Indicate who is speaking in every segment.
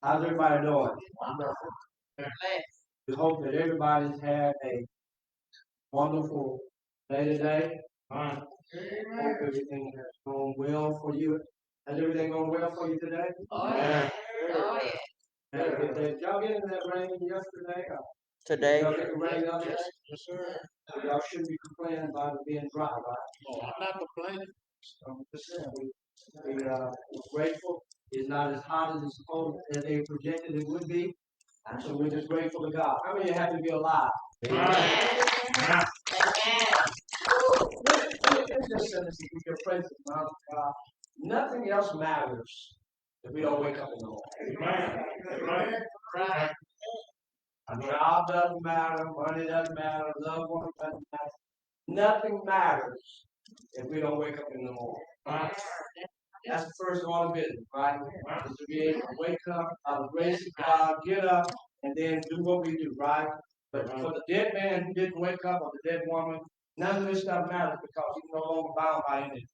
Speaker 1: How's everybody doing? We hope that everybody's had a wonderful day today. Hope everything has gone well for you. Has everything gone well for you today? Did y'all get in that rain yesterday?
Speaker 2: Today.
Speaker 1: Y'all get the rain yesterday? Yes, sir. Y'all shouldn't be complaining about it being dry, right?
Speaker 3: Oh, I'm not complaining.
Speaker 1: We're grateful. It's not as hot as it's supposed as they projected it would be. And so we're just grateful to God. How many have to be alive? Amen. Let's just send this with your presence, God. Nothing else matters if we don't wake up in the morning. Amen. Right. A job doesn't matter, money doesn't matter, loved ones doesn't matter. Nothing matters if we don't wake up in the morning. Right. That's the first order of business, right? Is to be able to wake up out of the grace of God, get up, and then do what we do, right? But for the dead man who didn't wake up, or the dead woman, none of this stuff matters because he's no longer bound by anything.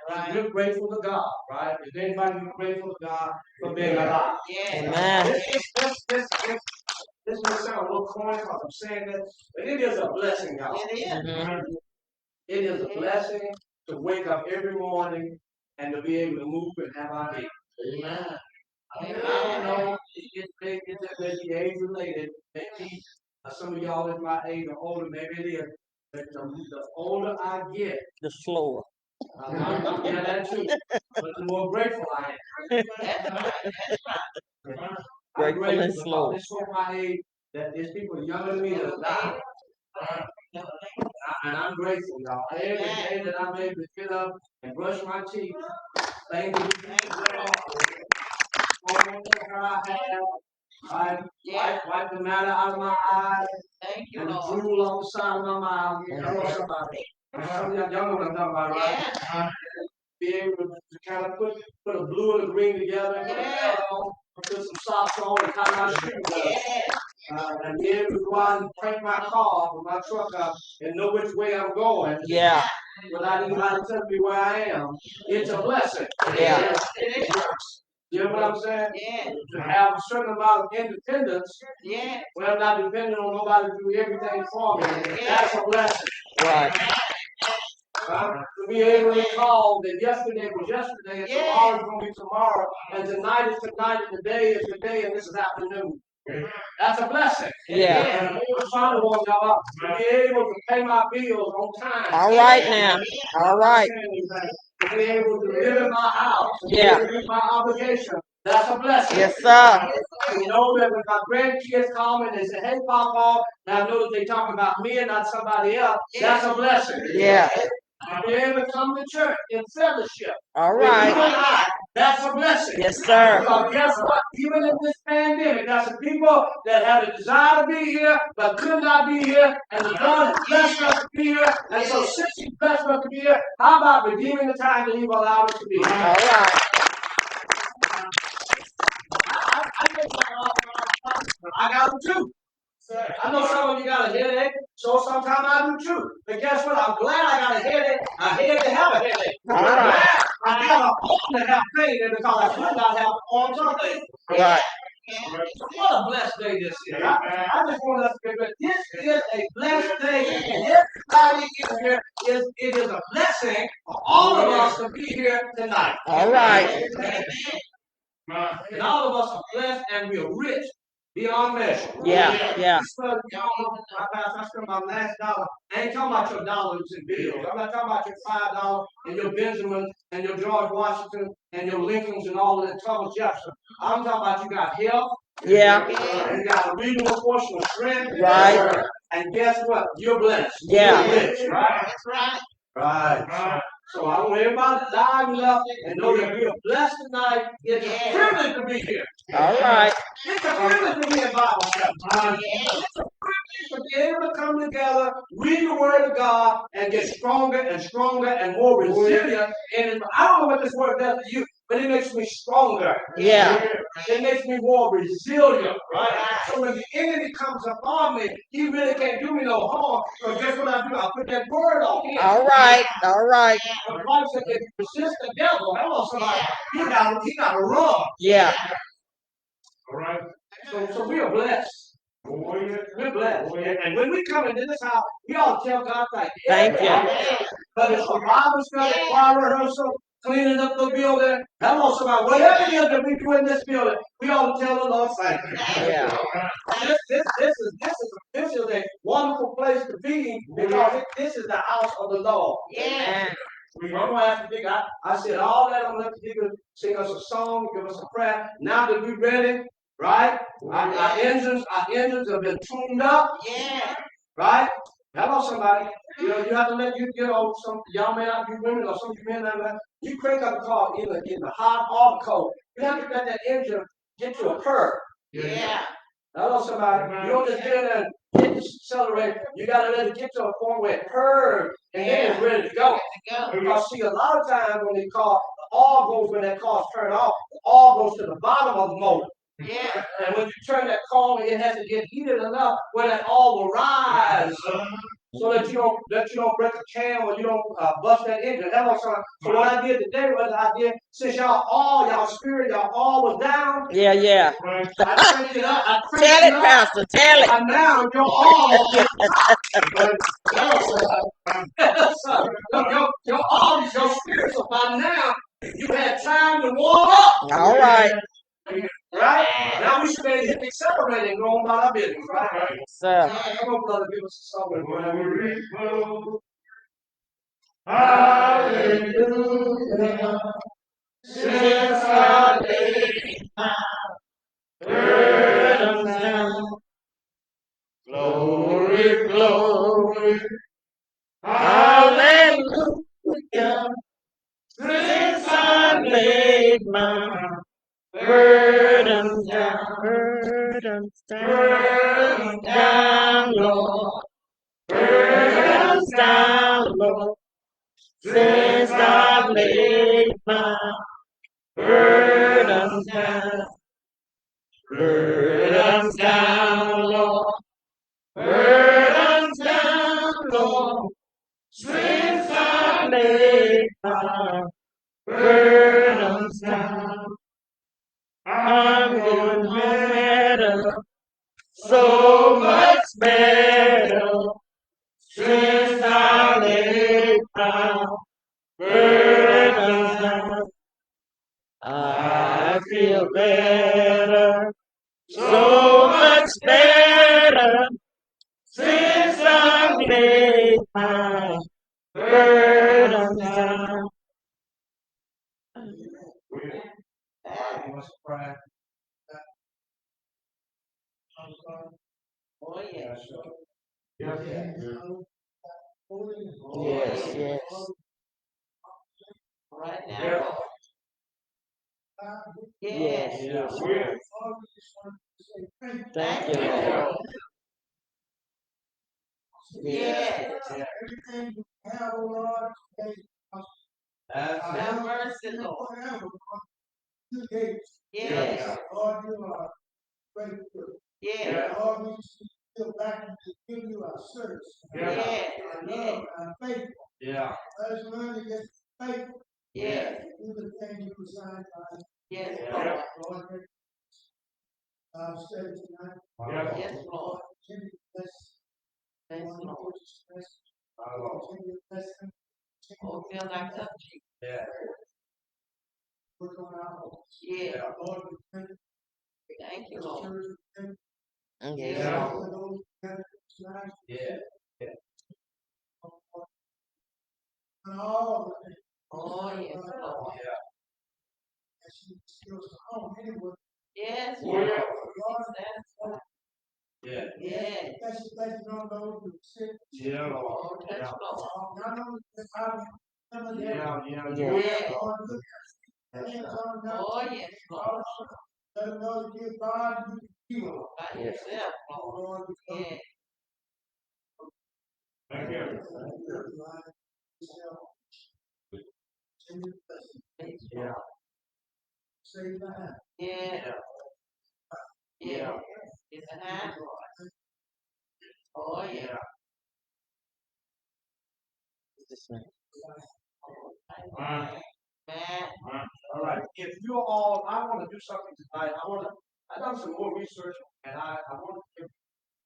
Speaker 1: Right. We're grateful to God, right? Is anybody grateful to God for being alive?
Speaker 2: Amen.
Speaker 1: This may sound a little corny because I'm saying this, but it is a blessing, y'all. It is a blessing to wake up every morning and to be able to move and have our being. Amen. I know it's maybe age related. Maybe some of y'all in my age or older, maybe it is. But the older I get,
Speaker 2: The slower.
Speaker 1: yeah, that too. But the more grateful I am. I'm
Speaker 2: Grateful and
Speaker 1: because
Speaker 2: slow.
Speaker 1: this for my age, that there's people younger than me that are dying. And I'm grateful, y'all. Every day that I'm able to get up and brush my teeth, thank you. Wipe the matter out of my eyes. Thank you, and the drool off the side of my mouth. Hello, somebody. Some of y'all know what I'm talking about, right? Be able to kind of put a blue and a green together. Yeah. Put some socks on and tie my shoes up. And be able to go out and crank my car or my truck up and know which way I'm going.
Speaker 2: Yeah.
Speaker 1: Without anybody telling me where I am. It's a blessing.
Speaker 2: Yeah.
Speaker 1: You know what I'm saying? Yeah. To have a certain amount of independence. Yeah. Where I'm not depending on nobody to do everything for me. Yeah. That's a blessing.
Speaker 2: Right.
Speaker 1: To be able to call that yesterday was yesterday and tomorrow is going to be tomorrow and tonight is tonight and today is today and this is afternoon. That's a blessing.
Speaker 2: Yeah.
Speaker 1: And I'm trying to walk y'all up to be able to pay my bills on time.
Speaker 2: All right now. All right.
Speaker 1: To be able to live in my house.
Speaker 2: Yeah.
Speaker 1: To meet my obligation. That's a blessing.
Speaker 2: Yes, sir.
Speaker 1: You know that when my grandkids call me and they say, "Hey, Papa," and I know that they talk about me and not somebody else. That's a blessing.
Speaker 2: Yeah.
Speaker 1: To be able to come to church in fellowship.
Speaker 2: All right.
Speaker 1: That's a blessing.
Speaker 2: Yes, sir.
Speaker 1: Because guess what? Even in this pandemic, there's some people that have a desire to be here, but could not be here, and the God has blessed us to be here. And so, since He blessed us to be here, how about redeeming the time that He will allow us to be here?
Speaker 2: All right.
Speaker 1: I got them too. I know some of you got a headache, so sometimes I do too. But guess what? I'm glad I got a headache. I had to have a headache.
Speaker 2: All right.
Speaker 1: I have an arm to have pain because I could not have arms or legs.
Speaker 2: Right.
Speaker 1: What a blessed day this is. I just want us to remember this is a blessed day. And everybody in here it is a blessing for all of us to be here tonight.
Speaker 2: All right.
Speaker 1: And all of us are blessed and we are rich beyond measure.
Speaker 2: Yeah. Yeah.
Speaker 1: I spent my last dollar. I ain't talking about your dollars and bills. I'm not talking about your $5 and your Benjamins and your George Washington and your Lincolns and all of that Thomas Jefferson. I'm talking about you got health.
Speaker 2: Yeah.
Speaker 1: You got a reasonable portion of strength.
Speaker 2: Right.
Speaker 1: And guess what? You're blessed.
Speaker 2: Yeah.
Speaker 1: You're rich, right? That's right. Right. So I want everybody to dive up and know that we are blessed tonight. It's a privilege to be here.
Speaker 2: All right.
Speaker 1: It's a privilege to be in Bible study. It's a privilege to be able to come together, read the Word of God, and get stronger and stronger and more resilient. And I don't know what this word does to you, but it makes me stronger.
Speaker 2: Yeah.
Speaker 1: It makes me more resilient, right? So when the enemy comes upon me, he really can't do me no harm. So guess what I do? I put that word on him.
Speaker 2: All right. All right.
Speaker 1: The Bible said, if you resist the devil, hello somebody, he got to run.
Speaker 2: Yeah.
Speaker 1: All right. So we are blessed. We're blessed. And when we come into this house, we ought to tell God thank you.
Speaker 2: Thank you.
Speaker 1: Whether it's a Bible study, choir rehearsal, cleaning up the building, hello somebody, whatever it is that we do in this building, we ought to tell the Lord thank you.
Speaker 2: Yeah.
Speaker 1: This is a wonderful place to be because this is the house of the Lord.
Speaker 2: Yeah.
Speaker 1: I'm going to ask the Digger. I said all that. I'm going to let the Digger sing us a song, give us a prayer. Now that we're ready, right? Our engines have been tuned up. Yeah. Right? Hello, somebody. You have to let some y'all may not be women or some of you men not. You crank up the car in the hot or the cold. You have to let that engine get to a purr. Yeah. Hello, somebody. You don't just get in there and hit the accelerator. You got to let it get to a point where it purrs and then it's ready to go. Because see, a lot of times when the oil goes when that car's turned off, the oil goes to the bottom of the motor. Yeah. And when you turn that car on, it has to get heated enough where that oil will rise. So that you don't break a can or you don't bust that engine. Hello, son. So what I did today was since y'all spirit, y'all all was down.
Speaker 2: Yeah, yeah.
Speaker 1: I cranked it up.
Speaker 2: Tell it, Pastor. Tell it.
Speaker 1: And now your all is your spirit. So by now you had time to warm up.
Speaker 2: All right.
Speaker 1: Right? Now we should be able to hit the accelerator and go on about our business, right?
Speaker 2: So.
Speaker 1: Come on, brother, give us a song.
Speaker 2: Hallelujah. Since I laid my burdens down. Glory, glory. Hallelujah. Since I laid my burdens down, Lord. Burdens down, Lord. Since I laid my burdens down. Burdens down, Lord. Burdens down, Lord. Since I laid my burdens down. I'm going better, so much better. Since I laid my burdens down, I feel better, so much better. Since I laid my burdens down.
Speaker 1: Oh, yeah.
Speaker 2: Yes, yes.
Speaker 1: Right now.
Speaker 2: Yes, yes. Thank you, Lord.
Speaker 1: Yes. Everything you have, Lord, have mercy, Lord. Yes. Lord, you are grateful. Yes. Lord, we feel back and give you our service. Yes. Our love, our faithful. Yeah. Let us learn to get faithful. Yes. Do the things you designed by. Yes. Lord, said tonight. Yes, Lord. Continue to bless. Thanks, Lord. Continue to bless them. Oh, feel like touching. Yeah. Work on our homes. Yeah. Lord, we thank you. Thank you, Lord.
Speaker 2: Yeah.
Speaker 1: Yeah. Yeah. Oh, yes, Lord. Yeah. Yes, Lord. Yeah. Yeah. Yeah, Lord. Yeah. Yeah. Oh, yes, Lord. Let them know to give God you by yourself, Lord. Yeah. Thank you. Yeah. Say that.
Speaker 2: Yeah. Yeah. It's an Android. Oh, yeah. This one. Man.
Speaker 1: All right. If you all, I want to do something tonight. I've done some more research, and I want to give,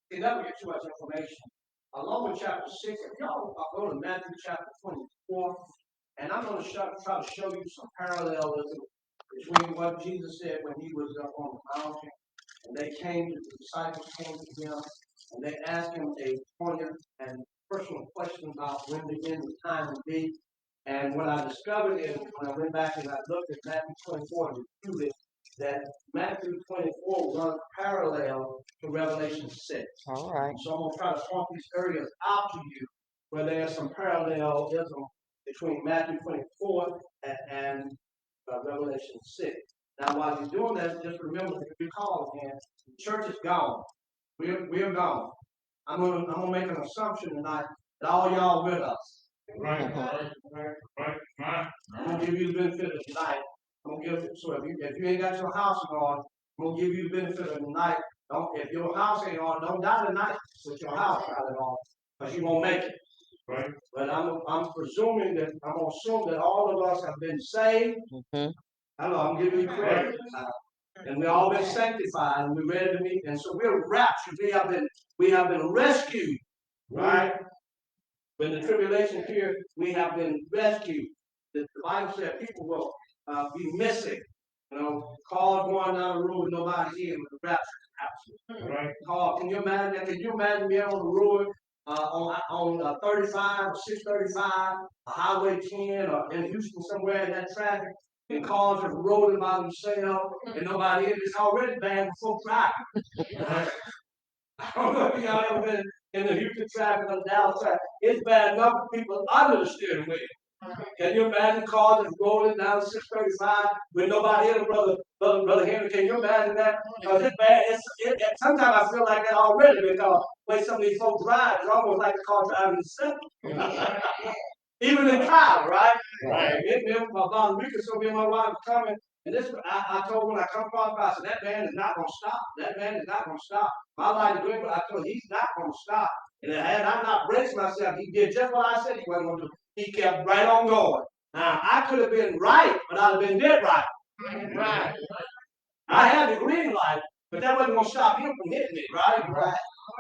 Speaker 1: it never get too much information. Along with chapter 6, if y'all go to Matthew chapter 24, and I'm going to try to show you some parallelism between what Jesus said when he was up on the mountain, and the disciples came to him, and they asked him a pointed and personal question about when the end of time would be. And what I discovered is when I went back and I looked at Matthew 24 and reviewed it, that Matthew 24 runs parallel to Revelation 6.
Speaker 2: All right.
Speaker 1: So I'm going to try to point these areas out to you where there's some parallelism between Matthew 24 and Revelation 6. Now, while you're doing that, just remember, if you recall again, the church is gone. We're gone. I'm gonna make an assumption tonight that all y'all with us. Right. I'm gonna give you the benefit of the night. I'm gonna give it, so if you ain't got your house on, I'm gonna give you the benefit of the night. If your house ain't on, don't die tonight with your house out on, because you won't make it. Right. But I'm presuming that I'm gonna assume that all of us have been saved. Mm-hmm. I'm giving you credit. And we all been sanctified and we're ready to meet. And so we're raptured. We have been rescued. Right? When the tribulation period, we have been rescued. The Bible said people will be missing. Cars going down the road with nobody here with the rapture. Right? Can you imagine that? Can you imagine being on the road on 35 or 635, a Highway 10, or in Houston somewhere in that traffic, and cars are rolling by themselves, and nobody in it's already bad before driving. I don't know if y'all ever been in the Houston traffic or Dallas traffic. It's bad enough for people under the steering wheel. Can you imagine cars that's rolling down 635 with nobody in it, brother Henry? Can you imagine that? Because it's bad. Sometimes I feel like that already because the way some of these folks drive, it's almost like the car driving itself. Even in Tyler, right? Right. About a week or so, me and my wife were coming, and I told when I come across, I said, that man is not going to stop. That man is not going to stop. My life is great, but I told him he's not going to stop. And had I not braced myself, he did just what I said he wasn't going to do. He kept right on going. Now, I could have been right, but I'd have been dead right. Right. I had the green light, but that wasn't going to stop him from hitting me, right? Right.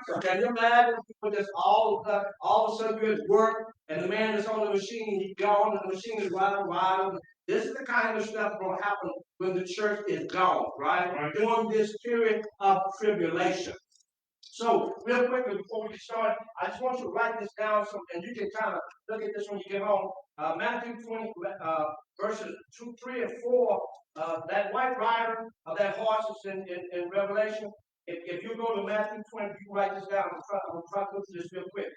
Speaker 1: So can you imagine people just all of a sudden you're at work and the man that's on the machine, he's gone and the machine is running wild. This is the kind of stuff that will happen when the church is gone, right? During this period of tribulation. So, real quickly before we get started, I just want you to write this down and you can kind of look at this when you get home. Matthew 20, verses 2, 3, and 4. That white rider of that horse is in Revelation. If you go to Matthew 20, you can write this down. I'm going to try to go through this real quick.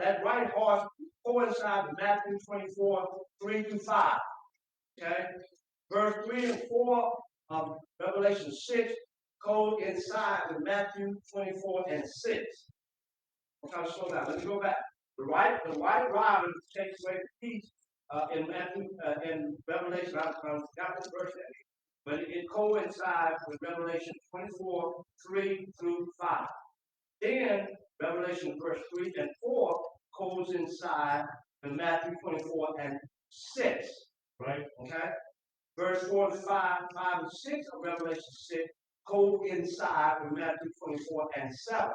Speaker 1: That white horse coincides with Matthew 24, 3 through 5. Okay? Verse 3 and 4 of Revelation 6 coincide with Matthew 24 and 6. I'm trying to slow down. Let me go back. The white rider takes away the peace in Matthew in Revelation. I forgot the verse that is, but it coincides with Revelation 24, 3 through 5. Then Revelation verse 3 and 4 coincide with Matthew 24 and 6. Right. Okay. Verse 4 and 5, 5 and 6 of Revelation 6 coincide with Matthew 24 and 7.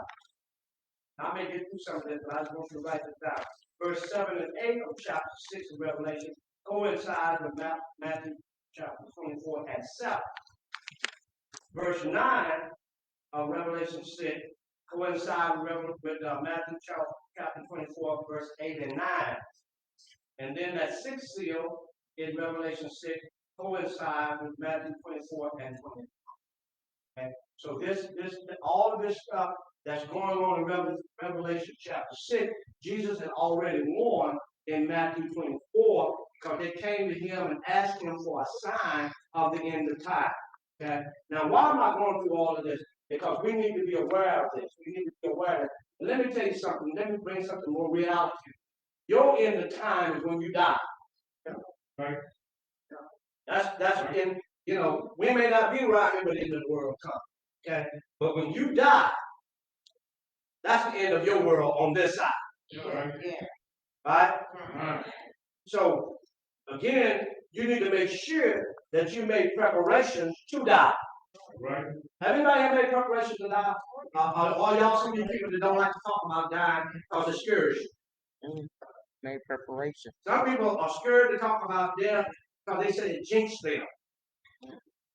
Speaker 1: I may get through some of this, but I just want you to write this down. Verse 7 and 8 of chapter 6 of Revelation coincide with Matthew chapter 24 and 7. Verse 9 of Revelation 6 coincide with Matthew chapter 24, verse 8 and 9. And then that sixth seal in Revelation 6 coincide with Matthew 24 and 20. Okay? So all of this stuff that's going on in Revelation chapter 6, Jesus had already warned in Matthew 24 because they came to him and asked him for a sign of the end of time. Okay? Now, why am I going through all of this? Because we need to be aware of this. We need to be aware of it. And let me tell you something. Let me bring something more reality. Your end of time is when you die. Right? That's You know, we may not be right here when the end of the world comes. Okay? But when you die, that's the end of your world on this side.
Speaker 2: Yeah.
Speaker 1: Right? So, again, you need to make sure that you make preparations to die. Right. Have anybody ever made preparations to die? All y'all, some of you people that don't like to talk about dying because it scares you.
Speaker 2: Made preparation.
Speaker 1: Some people are scared to talk about death because they say it jinxes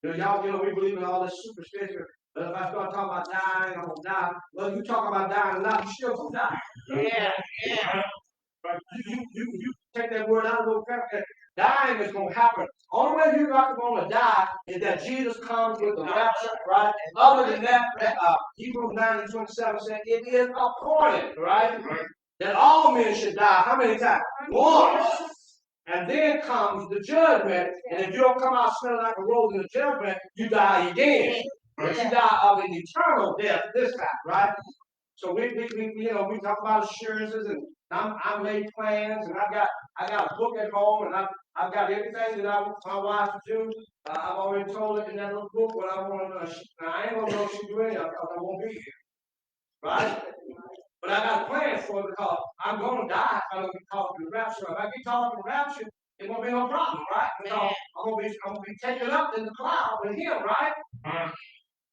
Speaker 1: them. Y'all, we believe in all this superstition. But if I start talking about dying, I'm going to die. Well, you talk about dying or not, you still going to die. Yeah. But you take that word out of the vocabulary. Dying is going to happen. Only way you're not going to die is that Jesus comes with the rapture, right? Other than that, Hebrews 9:27 said it is appointed, right? That all men should die. How many times? Once. And then comes the judgment. And if you don't come out smelling like a rose in the judgment, you die again. But you die of an eternal death this time, right? So we talk about assurances, and I made plans, and I got a book at home, and I've got everything that I want my wife to do. I've already told her in that little book what I want to. Now I ain't gonna know if she do any of it because I won't be here, right? But I got a plan for it because I'm gonna die. I'm gonna be called to the rapture. If I get called to the rapture, it won't be no problem, right? Because I'm gonna be taken up in the cloud with him, right?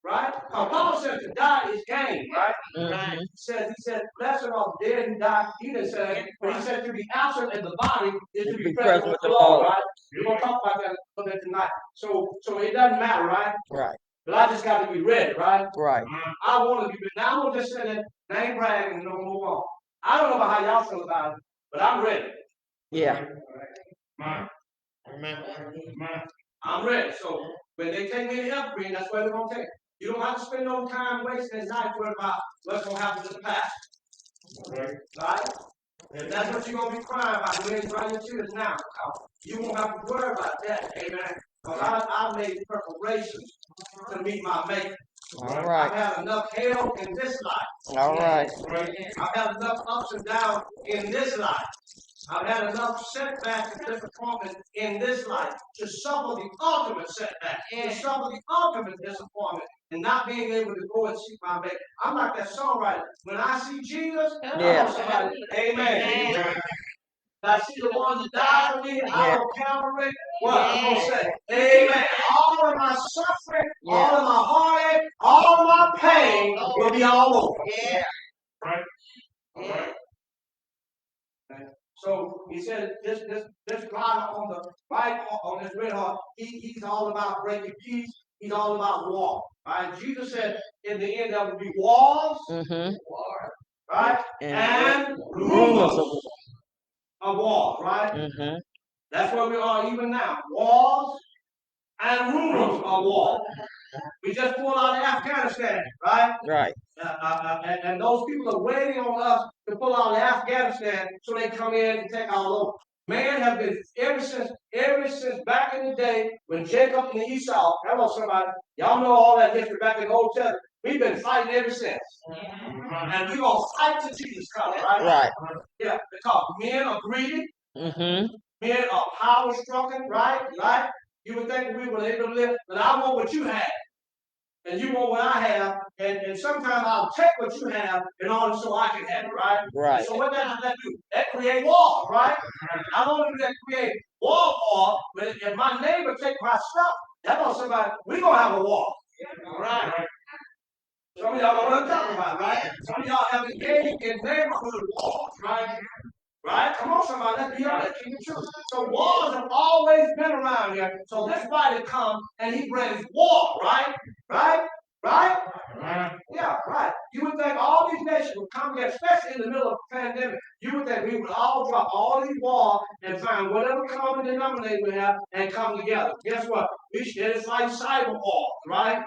Speaker 1: Right? Paul says to die is gain, right? Mm-hmm. He says, blessed are the dead who die. He didn't say, but he said to be absent in the body is to be present with the Lord, right? We're gonna talk about that a little bit tonight. So it doesn't matter, right? Right. But I just got to be ready, right? Right. I want to be ready. Now I'm gonna just say that I ain't bragging and no move on. I don't know about how y'all feel about it, but I'm ready. Yeah. Amen. I'm ready. So when they take me to Evergreen, that's where they're going to take. You don't have to spend no time wasting night worrying about what's going to happen to the past. Right? And that's what you're going to be crying about. You ain't crying your tears now. You won't have to worry about that. Amen. Because I made preparations to meet my maker. All right. I've had enough hell in this life. All right. I've had enough ups and downs in this life. I've had enough setbacks and disappointment in this life to suffer the ultimate setback, to suffer the ultimate disappointment, and not being able to go and seek my maker. I'm like that songwriter. When I see Jesus, I want somebody, amen. I see the one that died for me out on Calvary. What I'm going to say, amen. All of my suffering, all of my heartache, all of my pain will be all over. Yeah. Right? All right. So he said, this God on the right, on this red heart, he's all about breaking peace. He's all about war. Right? Jesus said, in the end, there will be wars, right? And rumors of war, right? Mm-hmm. That's where we are even now. Wars and rumors of war. We just pulled out of Afghanistan, right? Right. And those people are waiting on us to pull out of Afghanistan so they come in and take our load. Man have been ever since back in the day when Jacob and Esau, hello somebody, y'all know all that history back in the Old Testament. We've been fighting ever since. And we're going to fight till Jesus comes, right? Right. Yeah, because men are greedy. Mm-hmm. Men are power strucken, right? Right? You would think we were able to live, but I want what you have. And you want what I have, and sometimes I'll take what you have in order so I can have it, right? Right. And so what does that do? That create war, right? Not only does that create war, but if my neighbor take my stuff, that on somebody, we're gonna have a war. Right. Some of y'all know what I'm talking about, right? Some of y'all have engaged in neighborhood wars, right? Right? Come on, somebody, let's be honest. Keep it true. So wars have always been around here. So this fighter comes and he brings war, right? Right? Right? Yeah, right. You would think all these nations would come together, especially in the middle of a pandemic. You would think we would all drop all these wars and find whatever common denominator we have and come together. Guess what? It's like cyber war, right?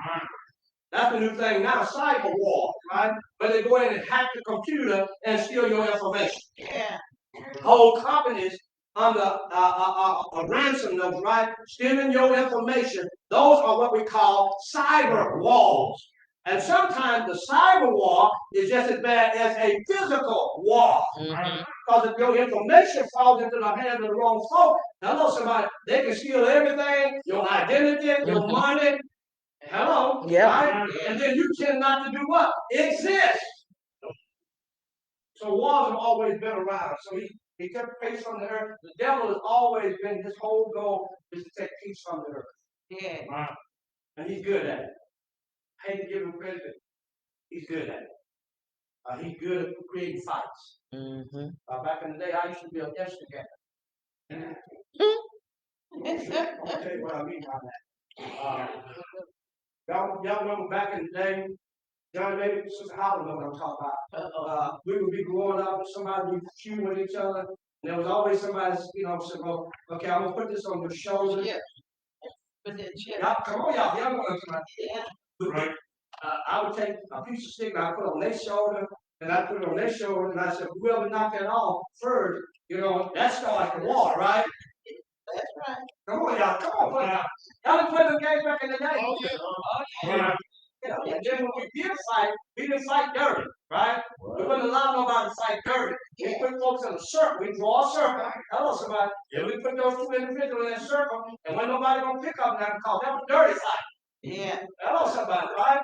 Speaker 1: That's the new thing now, cyber war, right? But they go in and hack the computer and steal your information. Yeah. Whole companies under a ransom note, right? Stealing your information. Those are what we call cyber wars. And sometimes the cyber war is just as bad as a physical war. Mm-hmm. Because if your information falls into the hands of the wrong folk, Hello, somebody. They can steal everything, your identity, your money. Hello.
Speaker 2: Yeah.
Speaker 1: Right? And then you tend not to do what? Exist. So wars have always been around. So he kept peace from the earth. The devil has always been, his whole goal is to take peace from the earth. Yeah. Wow. And he's good at it. I hate to give him credit. He's good at it. He's good at creating fights. Back in the day, I used to be a instigator. I'll tell you what I mean by that. Y'all remember back in the day, John, maybe Sister Howard knows what I'm talking about. We would be growing up and somebody would be feuding with each other. And there was always somebody, said, well, okay, I'm going to put this on your shoulder. Yeah. But then, y'all, come on, y'all know what I'm talking about. Yeah. Right. I would take a piece of stick and I put it on their shoulder, and I put it on their shoulder, and I said, whoever knocked that off first, that starts the war, right? That's right. Come on, y'all. Come on, put it out. Y'all played the game back in the day. Oh, yeah. Oh, yeah. And then when we did fight, we didn't fight dirty, right? We wouldn't allow nobody to fight dirty. We put folks in a circle. We draw a circle. Hello, somebody. And we put those two individuals in a circle, and when nobody gonna pick up that, because that was a dirty fight. Yeah. Hello, somebody, right?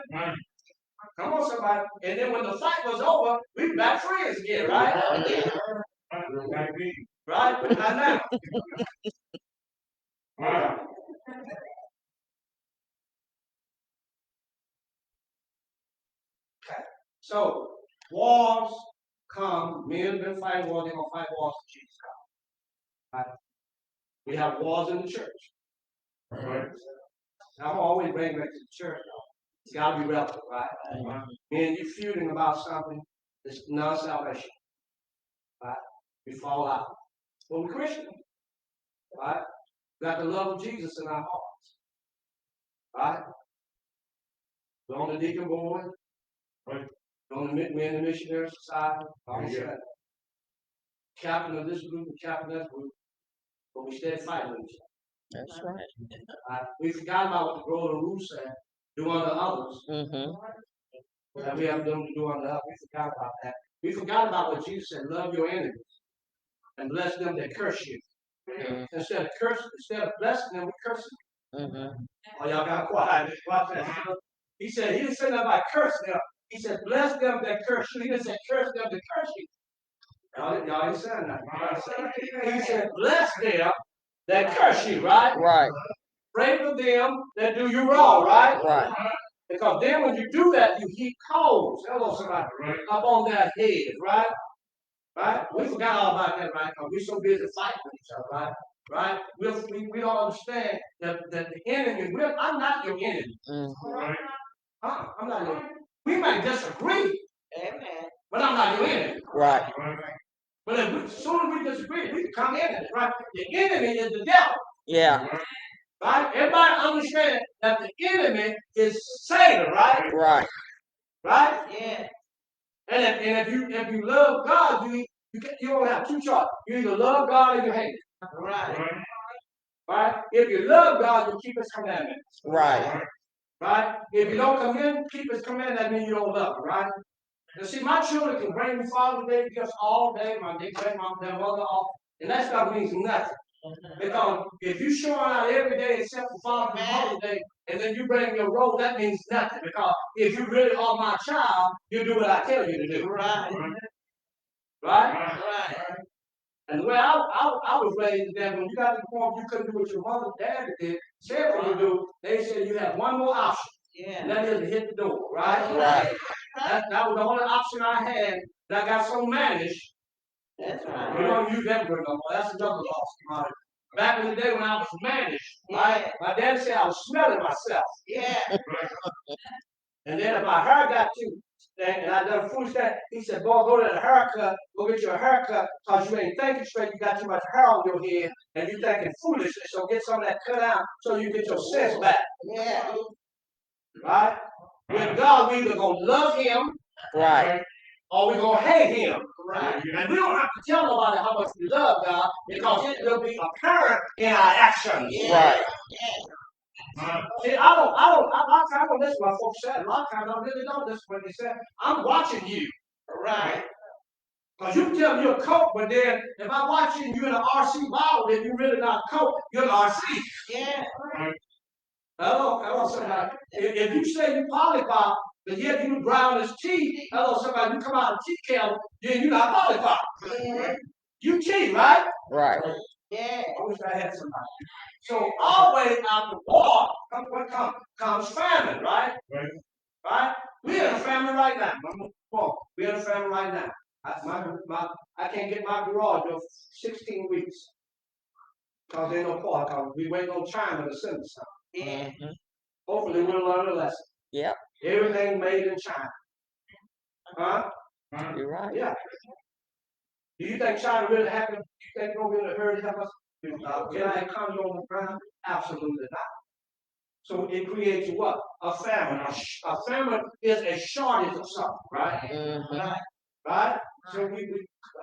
Speaker 1: Come on, somebody. And then when the fight was over, we back friends again, right? Yeah. Right? But not now. Right. Okay. So wars come. Men have been fighting wars. They're gonna fight wars to Jesus comes. Right? We have wars in the church. Right. I'm always bringing back to the church. It's got to be relevant, right? Men, you're feuding about something that's non-salvation. Right? We fall out. Well, we're Christian. Right? We got the love of Jesus in our hearts. Right? We're on the deacon board. Right? We're on the men in the missionary society. Captain of this group and captain of that group. But we still fighting with each other. That's right. We forgot about what the golden rule said. Do unto others. That we have them to do unto others. We forgot about that. We forgot about what Jesus said. Love your enemies. And bless them that curse you. Instead of blessing them, we curse them. Oh, y'all got quiet. Watch that. He didn't say nothing about curse them. He said, bless them that curse you. He didn't say curse them that curse you. Y'all ain't saying that. He said, bless them that curse you, right? Right. Pray for them that do you wrong, right? Right. Because then when you do that, you heap coals. Hello, somebody. Up on their heads, right? Right? We forgot all about that, right? Because we're so busy fighting with each other, right? Right? We don't understand that the enemy, I'm not your enemy. Right? I'm not your enemy. We may disagree, but I'm not your enemy. Right. But as soon as we disagree, we can come in it, right? The enemy is the devil. Yeah. Right? Everybody understand that the enemy is Satan, right? Right. Right? Yeah. And if you love God, you don't have two choices. You either love God or you hate it. Right. Right? If you love God, you keep His commandments. Right. Right? If you don't come in, keep His commandments, that means you don't love Him. Right? You see, my children can bring me Father's Day gifts all day. They bring their mother off, and that stuff means nothing. Because if you're showing out every day except for Father's and Mother's Day, and then you bring your role, that means nothing. Because if you really are my child, you do what I tell you to do. Right. Right? Right. And the way I was raised is that when you got to the point you couldn't do what your mother and dad did, said when you do, they said you have one more option. Yeah. And that is to hit the door. Right? Right. That was the only option I had. And I got so managed. That's right. We don't use that word no more. That's another loss. Back in the day when I was managed, right? My dad said I was smelling myself. Yeah. And then if my hair got too, and I done foolish that, he said, boy, go to the haircut, go get your haircut, because you ain't thinking straight, you got too much hair on your head, and you thinking foolishly, so get some of that cut out so you get your sense back. Yeah. Right? With God, we either gonna love him, right, or we're gonna hate him. Right. And we don't have to tell nobody how much we love God, because it will be apparent in our actions. Yeah. Right. See, a lot of times I don't listen to what folks say. A lot of times I really don't listen to what they say. I'm watching you. Right. Because you can tell me you're a coach, but then if I'm watching you in an RC bottle, then you're really not a coach, you're an RC. Yeah. Hello, somebody. If you say you polypop, but yet you ground as cheat, hello, somebody, you come out of cheat kettle, then you're not polypop. Yeah. You cheat, right?
Speaker 2: Right.
Speaker 1: Yeah. I wish I had somebody. So always after war, comes famine, right? Right? We're in a famine right now. We're in a famine right now. I can't get my garage for 16 weeks. Because there's no part, because we wait on China to send us something. Yeah. Hopefully we'll learn a lesson.
Speaker 2: Yep.
Speaker 1: Everything made in China. Huh?
Speaker 2: You're right.
Speaker 1: Yeah. Do you think China really happened? Do you think they're going to be in a hurry to help us? Can I economy on the ground? Absolutely not. So it creates what? A famine. A famine is a shortage of something, right? Mm-hmm. Right? So we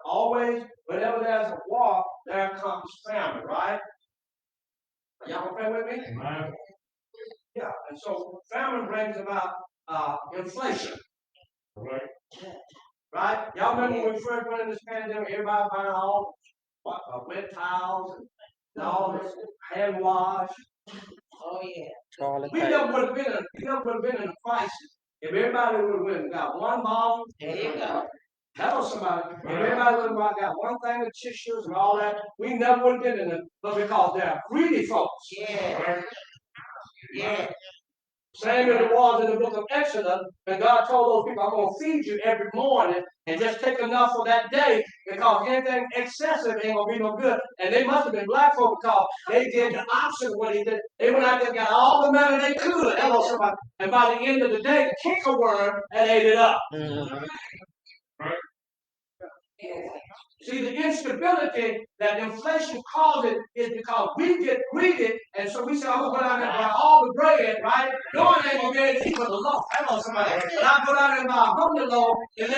Speaker 1: always, whenever there's a war, there comes famine, right? Y'all okay with me? Right. Yeah. And so famine brings about inflation. Right. Right? Y'all remember when we first went in this pandemic, everybody buying all wet towels and all this hand wash. Oh yeah. We never would have been in a crisis if everybody would have went and got one bottle. There you go. Hello, somebody. If everybody would have got one thing of tissues and all that, we never would have been in it. But because they're greedy folks. Yeah. Yeah. Same as it was in the book of Exodus, and God told those people, I'm going to feed you every morning and just take enough for that day because anything excessive ain't going to be no good. And they must have been black folk because they did the opposite of what he did. They went out there and got all the money they could. Hello, somebody. And by the end of the day, the cankerworm had ate it up. Mm-hmm. See, the instability that inflation causes is because we get greedy, and so we say, I'm going to go down there and buy all the bread, right? No one ain't going to be able to eat for the loaf. Hello, somebody. And I go down there and buy a hundred loaf, and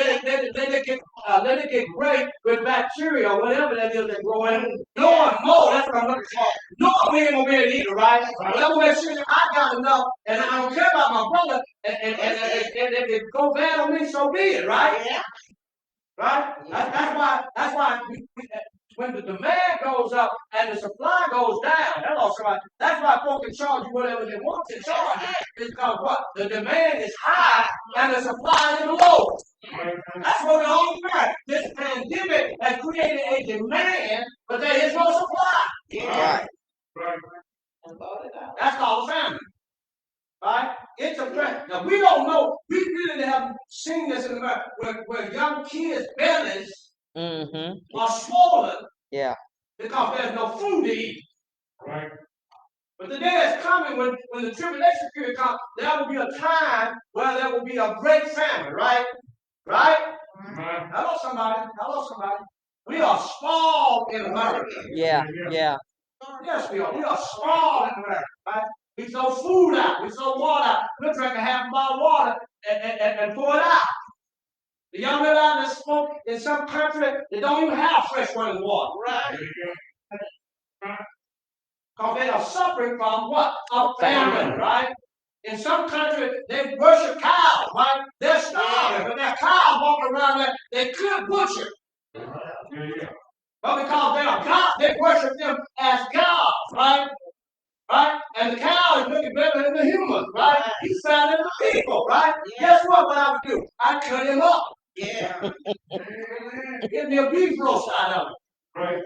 Speaker 1: let it get great with bacteria or whatever that is that grow in it. No one more, that's what I'm looking for. No one ain't going to be able to eat it, right? But I'm going to make sure that I got enough, and I don't care about my brother, and if it go bad on me, so be it, right? Yeah. Right? That's why when the demand goes up and the supply goes down, hello, somebody. That's why folks can charge you whatever they want to charge you. Because what? The demand is high and the supply is low. That's what the whole fact. This pandemic has created a demand, but there is no supply. Yeah. Right. That's called famine. Right? It's a threat. Now, we don't know. We really haven't seen this in America where young kids' bellies are swollen because there's no food to eat. Right. But the day is coming when the tribulation period comes, there will be a time where there will be a great famine, right? Right? Mm-hmm. Hello, somebody. Hello, somebody. We are small in America. Yeah. Yes, we are. We are small in America, right? We throw food out. We throw water out. We'll drink a half bottle of water and pour it out. The young men out that smoke in some country, they don't even have fresh running water. Right. Because they are suffering from what? A famine, right? In some countries, they worship cows, right? They're starving, but their cows walking around there, they could butcher. But because they are God, they worship them as gods, right? Right? And the cow is looking better than the human, right? He's better than the people, right? Guess what I would do? I'd cut him up. Yeah. Give me a beef roast out of it. Right.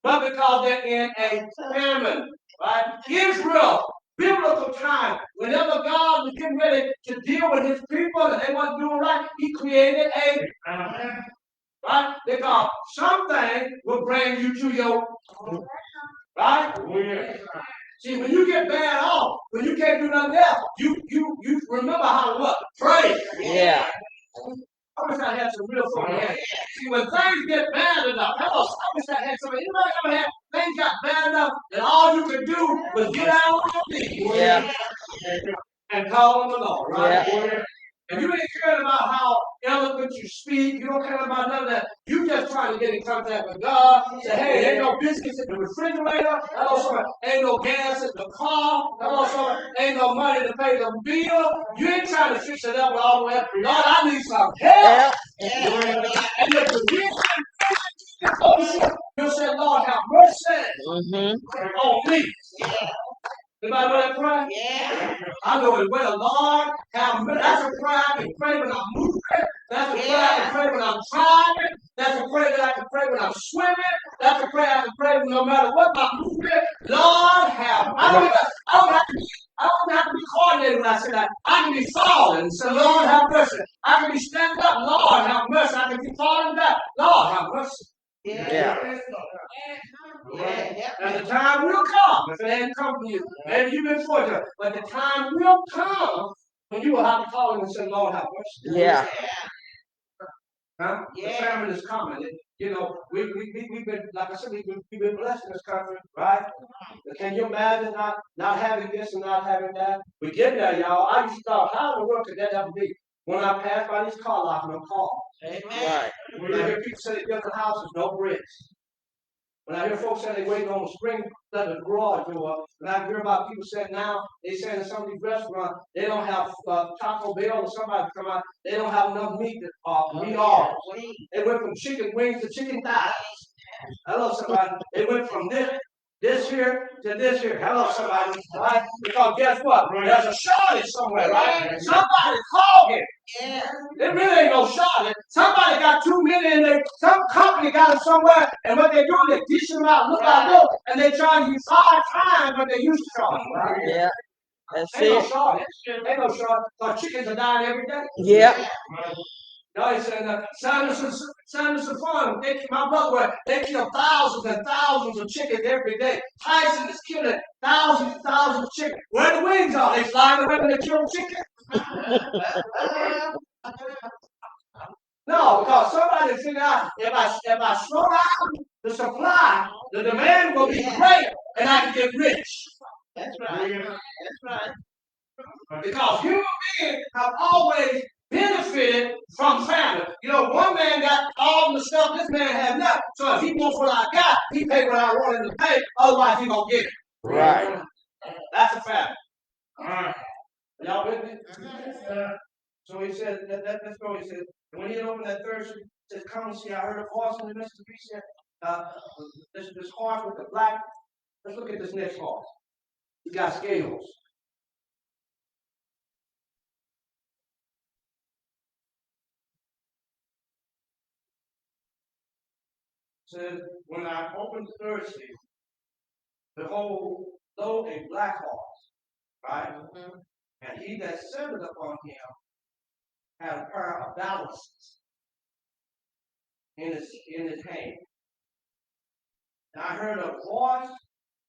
Speaker 1: But because they're in a famine, right? Israel, biblical time, whenever God was getting ready to deal with his people and they wasn't doing right, he created a right? Because something will bring you to your right? See, when you get bad off, when you can't do nothing else, you remember how to what? Pray. Yeah. I wish I had some real folk here. See, when things get bad enough, I wish I had somebody. Anybody ever had things got bad enough and all you could do was get out on your feet. Yeah. And call on the Lord, right? Yeah. And you ain't caring about how eloquent you speak. You don't care about none of that. You just trying to get in contact with God. Say, hey, ain't no biscuits in the refrigerator. Hello, someone. Ain't no gas in the car. Hello, someone. Ain't no money to pay the bill. You ain't trying to fix it up all the way up. Lord, I need some help. And if you you'll say, Lord, have mercy on me. Anybody know that prayer? Yeah. I know it well. Lord, have mercy. That's a prayer I can pray when I'm moving. That's a prayer I can pray when I'm driving. That's a prayer that I can pray when I'm swimming. That's a prayer I can pray no matter what my movement. Lord, have mercy. I don't have to be coordinated when I say that. I can be falling and say, Lord, have mercy. I can be standing up. Lord, have mercy. I can be falling back. Lord, have mercy. Yeah. And the time will come, if it ain't come to you. Maybe you've been fortunate, but the time will come when you will have to call him and say, Lord, have mercy. Yeah. Huh? The famine is coming. You know, we've been, like I said, we've been blessed in this country, right? Can you imagine not having this and not having that? We get there, y'all. I used to thought, how in the world could that ever be? When I pass by these car lots, no cars. Amen. Right. When I hear people say they built a house, there's no bricks. When I hear folks say they waiting on a spring let the garage go up, and I hear about people saying now, they saying in some of these restaurants, they don't have Taco Bell or somebody come out, they don't have enough meat to meet all. They went from chicken wings to chicken thighs. Hello, somebody. They went from this here to this here. Hello, somebody. Right? Because guess what? There's a shortage somewhere, right? Somebody called it. There really ain't no shortage. Somebody got too many in there. Some company got them somewhere, and what they do, they dish them out, look like this, and they charge you 5 times what they used to charge. Right? Yeah. That's ain't no shortage. Ain't no shortage. Because chickens are dying every day. Yeah. No, he said, Sanderson Farm, my brother, they kill thousands and thousands of chickens every day. Tyson is killing thousands and thousands of chickens. Where the wings are? They flying around and they kill chickens? No, because somebody figured out if I slow down the supply, the demand will be greater and I can get rich. That's right. That's right. Because human beings have always benefited from family. You know, one man got all the stuff this man had left. So if he wants what I got, he pay what I want him to pay. Otherwise, he gonna get it. Right. That's a fact. All right. Y'all with me? So he said, let's go. He said, when he opened that third street, he says, come and see. I heard a voice in the midst of the beast. This horse with the black. Let's look at this next horse. He got scales. Said, when I opened the third seal, behold, lo, a black horse, right? Mm-hmm. And he that sat upon him had a pair of balances in his hand. And I heard a voice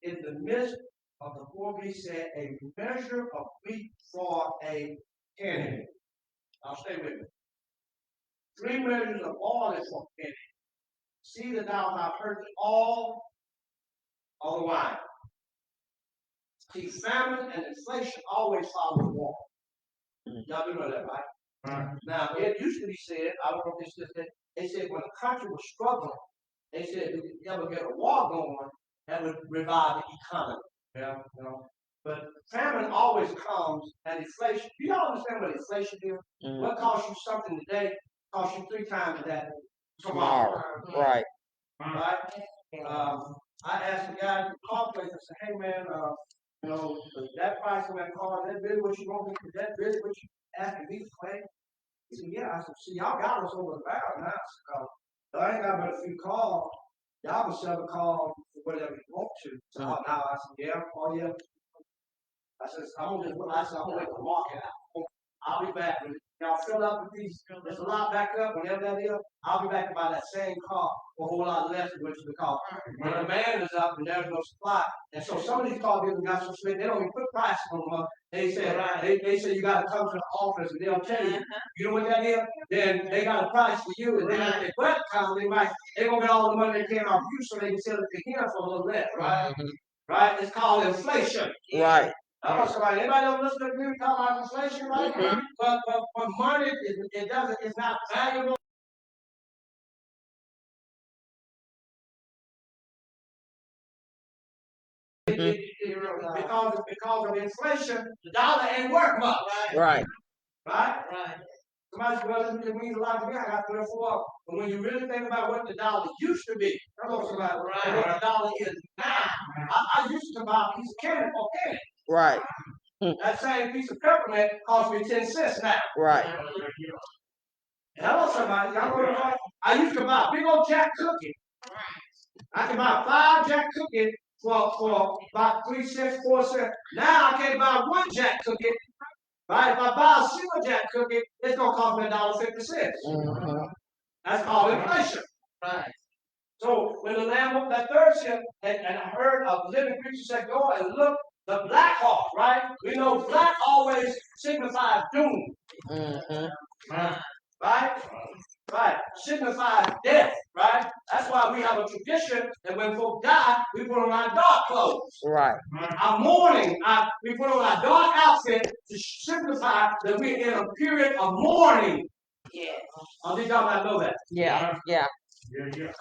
Speaker 1: in the midst of the four beasts said, a measure of wheat for a penny. Now stay with me. 3 measures of oil is for a penny. See that thou not hurt all the wine. See, famine and inflation always follow war. Y'all do know that, right? Now, it used to be said, I don't know if this is that, they said when the country was struggling, they said if you ever get a war going, that would revive the economy. Yeah, you know. But famine always comes and inflation. Do y'all understand what inflation is? Mm-hmm. What costs you something today costs you 3 times that tomorrow. Right. Right? I asked the guy at the car place, I said, hey man, you know, that price on that car, is that really what you want me to, is that really what you asking me to pay? He said, yeah. I said, see, y'all got us over the barrel now. So I ain't got but a few cars. Y'all can sell the car for whatever you want to. So now I said, yeah, oh yeah. I said, I'm gonna wait the market out. I'll be back. When y'all fill up with these, there's a lot back up, whenever that is, I'll be back to buy that same car for a whole lot less than what you because when the demand is up and there's no supply. And so some of these car dealers got so slick, they don't even put prices on them up. They say you gotta come to the office and they'll tell you, you know what that is? Then they got a price for you, and then if they quit come, they're gonna get all the money they can off you so they can sell it to him for a little less, right? Right? It's called inflation. Right. I want somebody. Anybody ever listen to me talk about inflation, right? But money, it doesn't. It's not valuable. Because of inflation, the dollar ain't worth much.
Speaker 2: Right.
Speaker 1: Right? Somebody said, well, it means a lot to me. I got 3 or 4. But when you really think about what the dollar used to be, come on, somebody, and what the dollar is now, I used to buy a piece of candy for a penny.
Speaker 2: Right.
Speaker 1: That same piece of peppermint costs me 10 cents now.
Speaker 2: Right.
Speaker 1: Hello, somebody. Y'all know what I'm talking? I used to buy a big old Jack cookie. I can buy 5 Jack cookies for about 3 cents, 4 cents. Now I can't buy 1 Jack cookie. Right? If I buy a single Jack cookie, it's gonna cost me $1.50.
Speaker 2: Mm-hmm.
Speaker 1: That's called inflation. Right. So when the Lamb of that third ship, and I heard a living creature say, "Go and look the black horse." Right? We know black always signifies doom.
Speaker 2: Mm-hmm.
Speaker 1: Right? Right. Signifies death. Right? That's why we have a tradition that when folk die, we put on our dark clothes.
Speaker 2: Right.
Speaker 1: Our mourning, we put on our dark outfit to signify that we're in a period of mourning. Yeah. Did y'all not know that?
Speaker 2: Yeah. Yeah.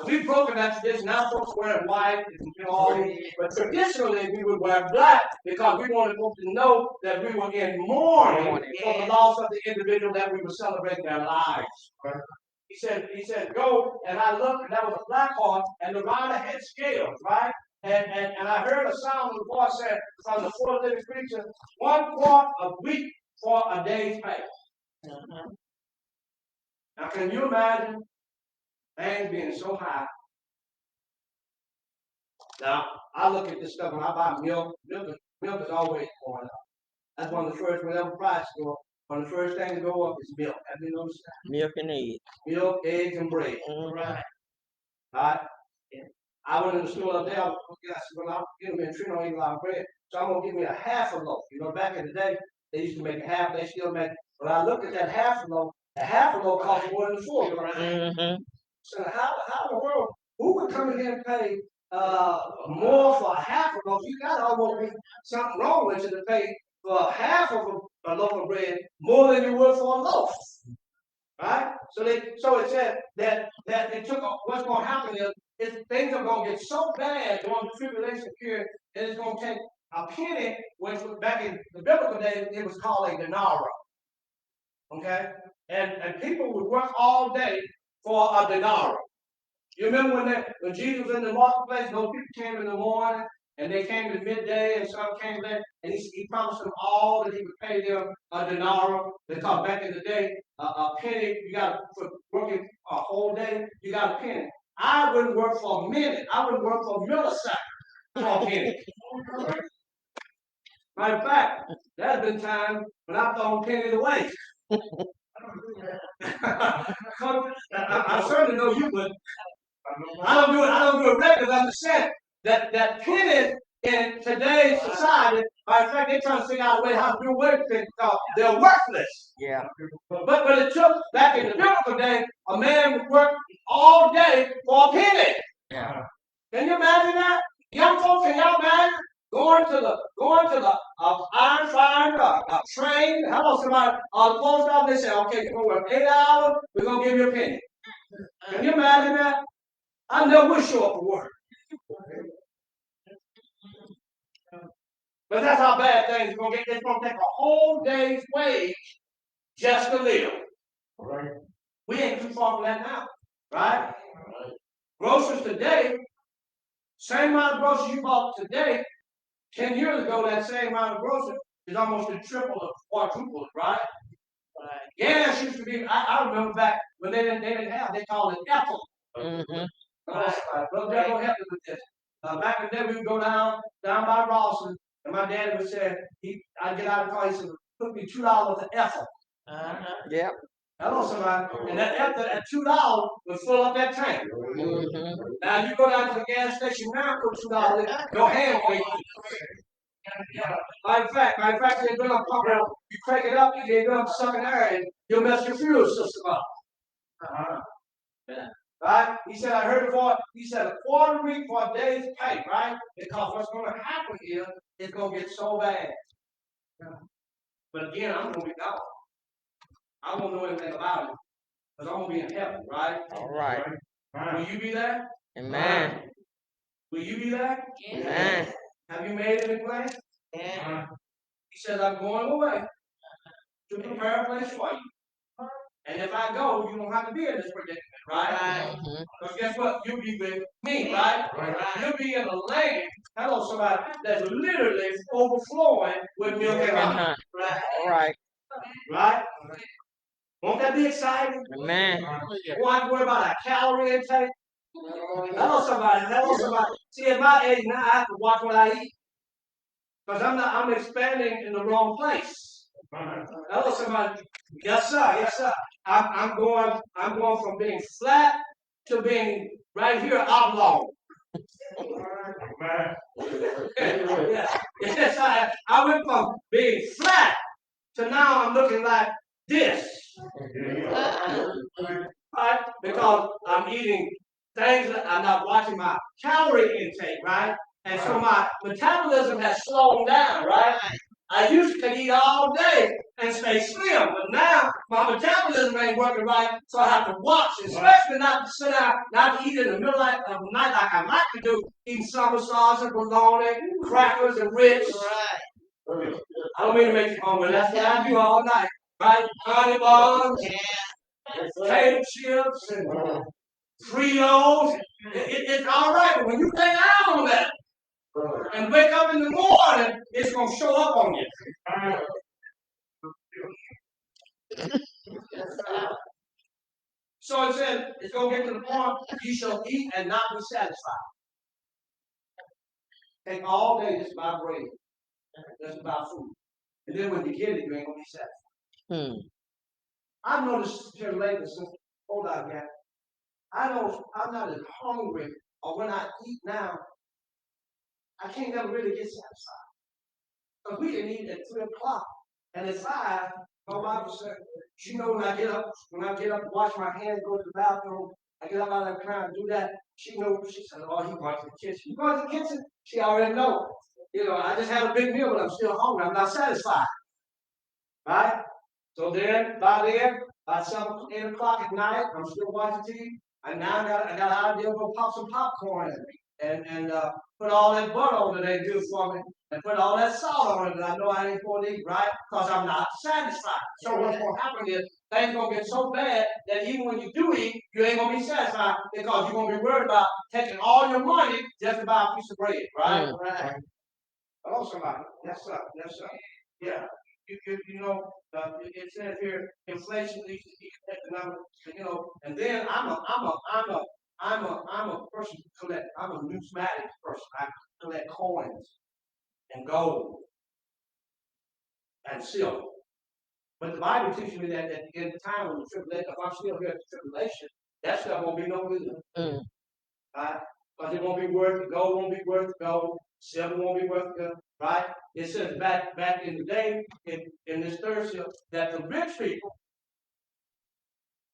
Speaker 1: We've broken that tradition. Now folks wear white and all these, but traditionally we would wear black because we wanted folks to know that we were in mourning for the loss of the individual that we were celebrating their lives. He said, go, and I looked, and that was a black horse, and the rider had scales, right? And I heard a sound of the voice said from the 4 living creatures, 1 quart of wheat for a day's pay. Now, can you imagine things being so high? Now, I look at this stuff when I buy milk. Milk is always going up. That's one of the first, whenever prices go up, one of the first things to go up is milk. Have you noticed that?
Speaker 2: Milk and eggs.
Speaker 1: Milk, eggs, and bread.
Speaker 2: Right.
Speaker 1: All right? I went in the store the other day. I said, well, I'm getting Trina don't eat a lot of bread, so I'm gonna give me a half a loaf. You know, back in the day, they used to make a half. They still make. But I looked at that half a loaf. The half a loaf costs more than the full.
Speaker 2: Mm-hmm.
Speaker 1: So how in the world, who would come in here and pay more for a half a loaf? You got to almost be something wrong with you to pay for half of a loaf of bread more than you would for a loaf. Right? So it said that it took what's going to happen is things are going to get so bad during the tribulation period that it's going to take a penny, which back in the biblical days it was called a denaro. Okay? And people would work all day for a denaro. You remember when Jesus was in the marketplace, those people came in the morning and they came at midday and some came back and he promised them all that he would pay them a denaro. Because back in the day, a penny, you got for working a whole day, you got a penny. I wouldn't work for a minute. I would work for a millisecond for a penny. Matter of fact, there's been times when I've thrown pennies away. I certainly know you would. I don't do it regularly. I'm just saying that pennies in today's society, matter of fact, they're trying to figure out a way how to do away with pennies because they're worthless.
Speaker 2: Yeah.
Speaker 1: But it took back in the biblical day, a man would work all day for a penny.
Speaker 2: Yeah.
Speaker 1: Can you imagine that? Young folks, can y'all imagine going to the iron find train? Hello, somebody on the post office. They say, okay, you're gonna work 8 hours. We're gonna give you a penny. Can you imagine that? I never would show up for work. But that's how bad things are going to get. It's going to take a whole day's wage just to live. Right. We ain't too far from that now. Right? Groceries today, same amount of groceries you bought today, 10 years ago, that same amount of groceries is almost a triple or quadruple, right? Gas used to be, I remember back when they didn't have, they called it ethyl. Mm-hmm. Brother Jeff will help me with this. Back in the day, we would go down by Rawson, and my daddy would say, I'd get out of the car, he said, put me $2 of ethyl.
Speaker 2: Yep.
Speaker 1: Hello, somebody. And that ethyl at $2 would fill up that tank. Mm-hmm. Now, you go down to the gas station now, put $2 in, your hand won't eat. Matter of fact, you're going to pump it up. You crank it up, you're going to suck an air, and you'll mess your fuel system up. Right? He said, I heard a voice. He said, a quarter week for a day's pay, right? Because what's going to happen here is going to get so bad. But again, I'm going to be gone. I won't know anything about it because I'm going to be in heaven, right?
Speaker 2: All right.
Speaker 1: Will you be there?
Speaker 2: Amen.
Speaker 1: Will you be there?
Speaker 2: Amen.
Speaker 1: Have you made any plans?
Speaker 2: Yeah.
Speaker 1: He says, I'm going away to prepare a place for you. And if I go, you don't have to be in this predicament, right? Because guess what? You'll be with me, right? You'll be in a land, hello, somebody, that's literally overflowing with milk and honey.
Speaker 2: All right.
Speaker 1: Right? Won't that be exciting?
Speaker 2: Amen.
Speaker 1: Won't have to worry about a calorie intake? Hello, somebody. Hello, somebody. See, at my age now, I have to watch what I eat. Because I'm expanding in the wrong place. Hello, somebody. Yes, sir. Yes, sir. I'm going from being flat to being right here oblong. Yes, yes, I went from being flat to now I'm looking like this. Right? Because I'm eating things that I'm not watching my calorie intake, right? And so my metabolism has slowed down, right? I used to eat all day and stay slim, but now my metabolism ain't working right, so I have to watch, especially not to sit down, not to eat in the middle of the night like I like to do, eating summer sauce and bologna, crackers and grits. I don't mean to make you hungry, that's what I do all night, right? Honey buns, potato chips, and Fritos. It's all right, but when you lay down on that and wake up in the morning, it's going to show up on you. So it said, it's going to get to the point, you shall eat and not be satisfied. Take all day just about bread, just about food. And then when you get it, you ain't going to be satisfied. I've noticed here lately, since hold on, man. I'm not as hungry, or when I eat now, I can't never really get satisfied. Because we didn't eat at 3 o'clock. And at 5, my wife said, she knows when I get up and wash my hands, go to the bathroom, I get up out of the car and do that, she knows, she said, oh, he going to the kitchen. You going to the kitchen? She already knows. I just had a big meal, but I'm still hungry. I'm not satisfied. Right? So then, by 7, 8 o'clock at night, I'm still watching TV. And now I got an idea to go pop some popcorn and put all that butter on that they do for me, and put all that salt on it that I know I ain't going to eat, right? Because I'm not satisfied. So what's going to happen is things going to get so bad that even when you do eat, you ain't going to be satisfied because you're going to be worried about taking all your money just to buy a piece of bread, right? Right. Hello, somebody. Yes, sir. Yes, sir. Yeah. It says here, inflation leads to economic, and then I'm a person who collect. I'm a numismatic person. I collect coins and gold and silver. But the Bible teaches me that in the time of the tribulation, if I'm still here at the tribulation, that stuff won't be no good. Right? Because it won't be worth it. Gold won't be worth gold. Silver won't be worth it. Right? It says back in the day, in this third seal, that the rich people,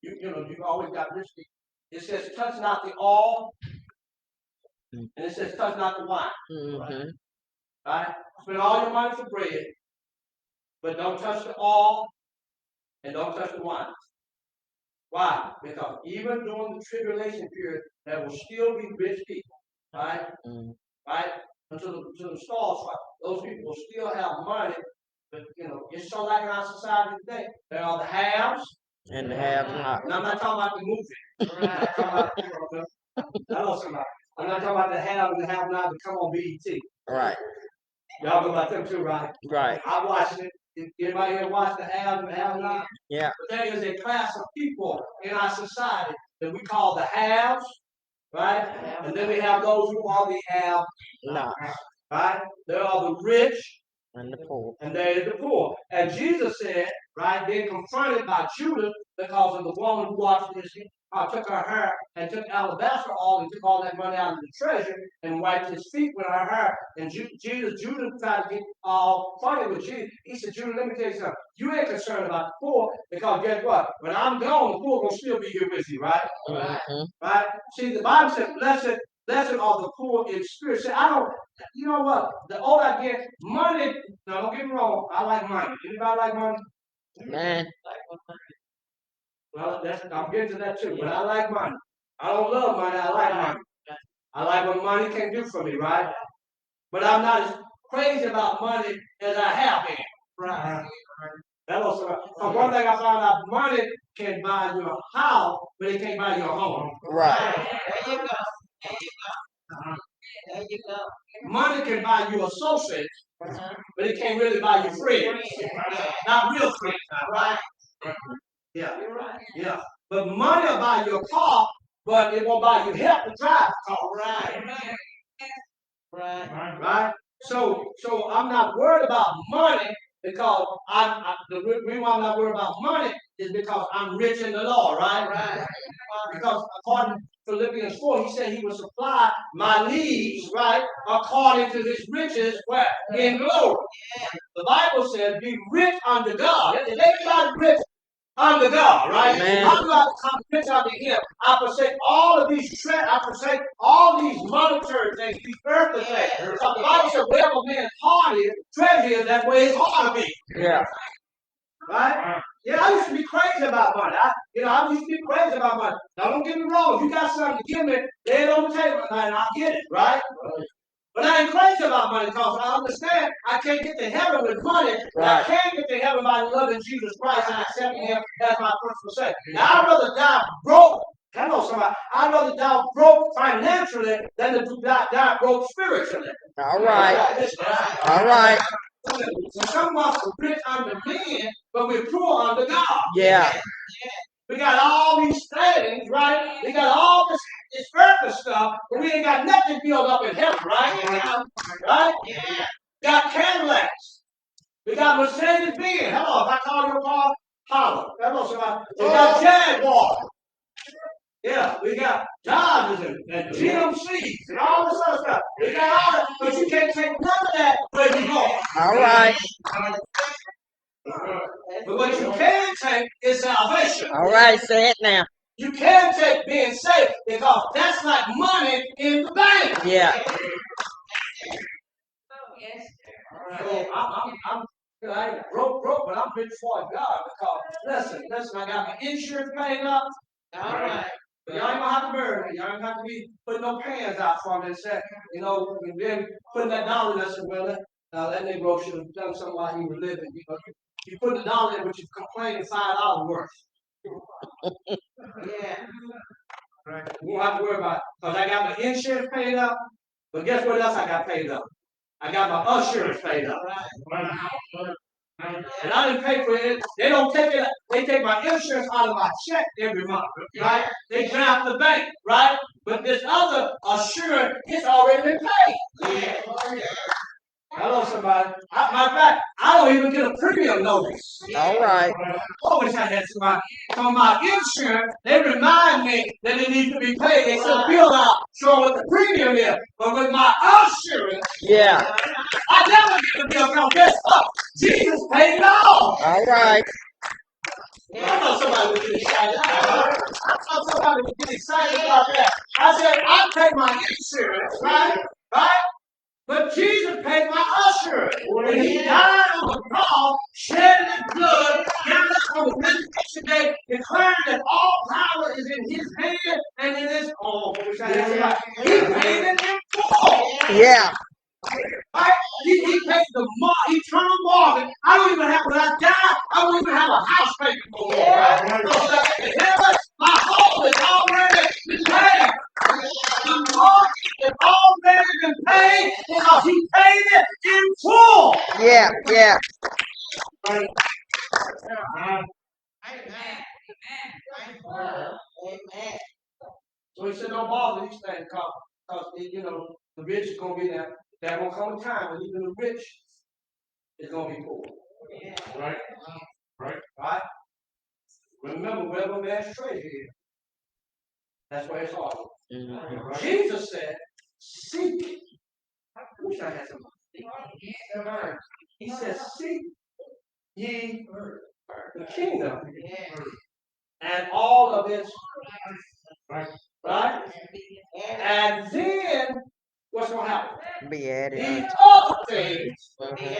Speaker 1: you've always got rich people. It says, touch not the oil, and it says, touch not the wine. Right? Spend all your money for bread, but don't touch the oil and don't touch the wine. Why? Because even during the tribulation period, there will still be rich people. Right? Right? Until the stars fire. Those people will still have money, but it's so like in our society today. There are the haves and the have-nots. And I'm not talking about the movie. I'm not talking about I know somebody. I'm not talking about the have and the have-not that come on BET. Right. Y'all know about them too, right? Right. I watched it. Anybody here watch the have and the have-not? Yeah. But there is a class of people in our society that we call the haves. Right? And then we have those who are the have-nots. Right? There are the rich and the poor. And there is the poor. And Jesus said, right, being confronted by Judas because of the woman who washed his feet, took her hair and took alabaster oil and took all that money out of the treasure and wiped his feet with her hair. And Judas tried to get all funny with Jesus. He said, Judas, let me tell you something. You ain't concerned about the poor because guess what? When I'm gone, the poor will still be here with you, right? Right? See, the Bible said, blessed Blessed are the poor in spirit. See, I don't, you know what? The older I get, money, now don't get me wrong, I like money. Anybody like money?
Speaker 2: Man.
Speaker 1: Well, I'm getting to that too, but I like money. I don't love money, I like money. I like what money can do for me, right? But I'm not as crazy about money as I have been. Right. That was one thing I found out: money can buy you a house, but it can't buy you a home.
Speaker 2: Right.
Speaker 3: There you go. There you go. There you go.
Speaker 1: Money can buy you associates, but it can't really buy you friends. Not real friends.
Speaker 3: Right.
Speaker 1: Yeah.
Speaker 3: You're right.
Speaker 1: Yeah. But money will buy you a car, but it won't buy you help to drive the car.
Speaker 3: Right. Right.
Speaker 1: Right? So I'm not worried about money because the reason why I'm not worried about money is because I'm rich in the Lord, right?
Speaker 3: Right.
Speaker 1: Because according to Philippians 4, he said he will supply my needs, right? According to his riches, where? In glory. The Bible says, be rich unto God. Is anybody rich unto God, right?
Speaker 2: Amen.
Speaker 1: How do I become rich unto him? I forsake all of these I forsake all these monetary things, these earthly things. So the Bible says, wherever man's heart is, treasure is, that's where his heart will be.
Speaker 2: Yeah.
Speaker 1: Right? Yeah, I used to be crazy about money. I used to be crazy about money. Now, don't get me wrong. If you got something to give me, lay it on the table, and I'll get it, right? But I ain't crazy about money because I understand I can't get to heaven with money.
Speaker 2: Right.
Speaker 1: I can get to heaven by loving Jesus Christ and accepting him as my personal Savior. Now, I'd rather die broke. Hello, somebody. I'd rather die broke financially than to die broke spiritually.
Speaker 2: All right. All right.
Speaker 1: Some of us are rich under men, but we're poor under God.
Speaker 2: Yeah.
Speaker 1: We got all these things, right? We got all this earthly stuff, but we ain't got nothing built up in heaven, right? Right? We got Cadillacs. We got Mercedes Benz. Hello, if I call your car, holler. Hello, somebody. We got Jaguar. Yeah, we got Dodges and GMCs and all this other stuff. We got all that, but you can't take none of that where you go.
Speaker 2: All right.
Speaker 1: But what you can take is salvation.
Speaker 2: All right. Say it now.
Speaker 1: You can take being saved because that's like money in the bank.
Speaker 2: Yeah.
Speaker 1: So I ain't broke, but I'm rich for God because listen, I got my insurance paid up.
Speaker 3: All right.
Speaker 1: But y'all ain't gonna have to bury me. Y'all ain't have to be putting no pans out for me and say, and then putting that dollar in. I said, well, that Negro should have done something while he was living. You put the dollar in, but you complaining $5 worth.
Speaker 3: Yeah.
Speaker 1: Right. You won't have to worry about it. Because I got my insurance paid up. But guess what else I got paid up? I got my assurance paid up. And I didn't pay for it. They don't take it. They take my insurance out of my check every month, right? They draft the bank, right? But this other assurance, it's already been paid. Hello, somebody. Matter of fact, I don't even get a premium notice.
Speaker 2: All right.
Speaker 1: I wish I had somebody. On my insurance, they remind me that it needs to be paid. They send a bill out showing what the premium is. But with my assurance,
Speaker 2: Yeah.
Speaker 1: I never get the bill. Because guess what? Jesus paid it all.
Speaker 2: All right.
Speaker 1: I know somebody would get excited. I know somebody would get excited about that. I said, I pay my insurance, right? Right? But Jesus paid my assurance. When he died on the cross, shedding his blood, got up on the resurrection day, declaring that all power is in his hand and in his own. He paid it in full.
Speaker 2: Yeah.
Speaker 1: Right? He paid the eternal mortgage. I don't even have, when I die, I don't even have a house payment no more. Right? So in heaven, my home is already been paid. The mortgage has already been paid because he paid it in full.
Speaker 2: Yeah. Yeah.
Speaker 1: Right?
Speaker 3: Amen.
Speaker 1: So he said, don't bother these things because the rich is going to be there. There will come a time when even the rich is going to be poor. Right? Right? Remember, wherever man's treasure is, that's where his heart is.
Speaker 2: Mm-hmm.
Speaker 1: Jesus said, seek. I wish I had some. He said, seek ye the kingdom and all of its right? And then
Speaker 2: be added
Speaker 1: These
Speaker 2: unto,
Speaker 1: other things
Speaker 2: mhm,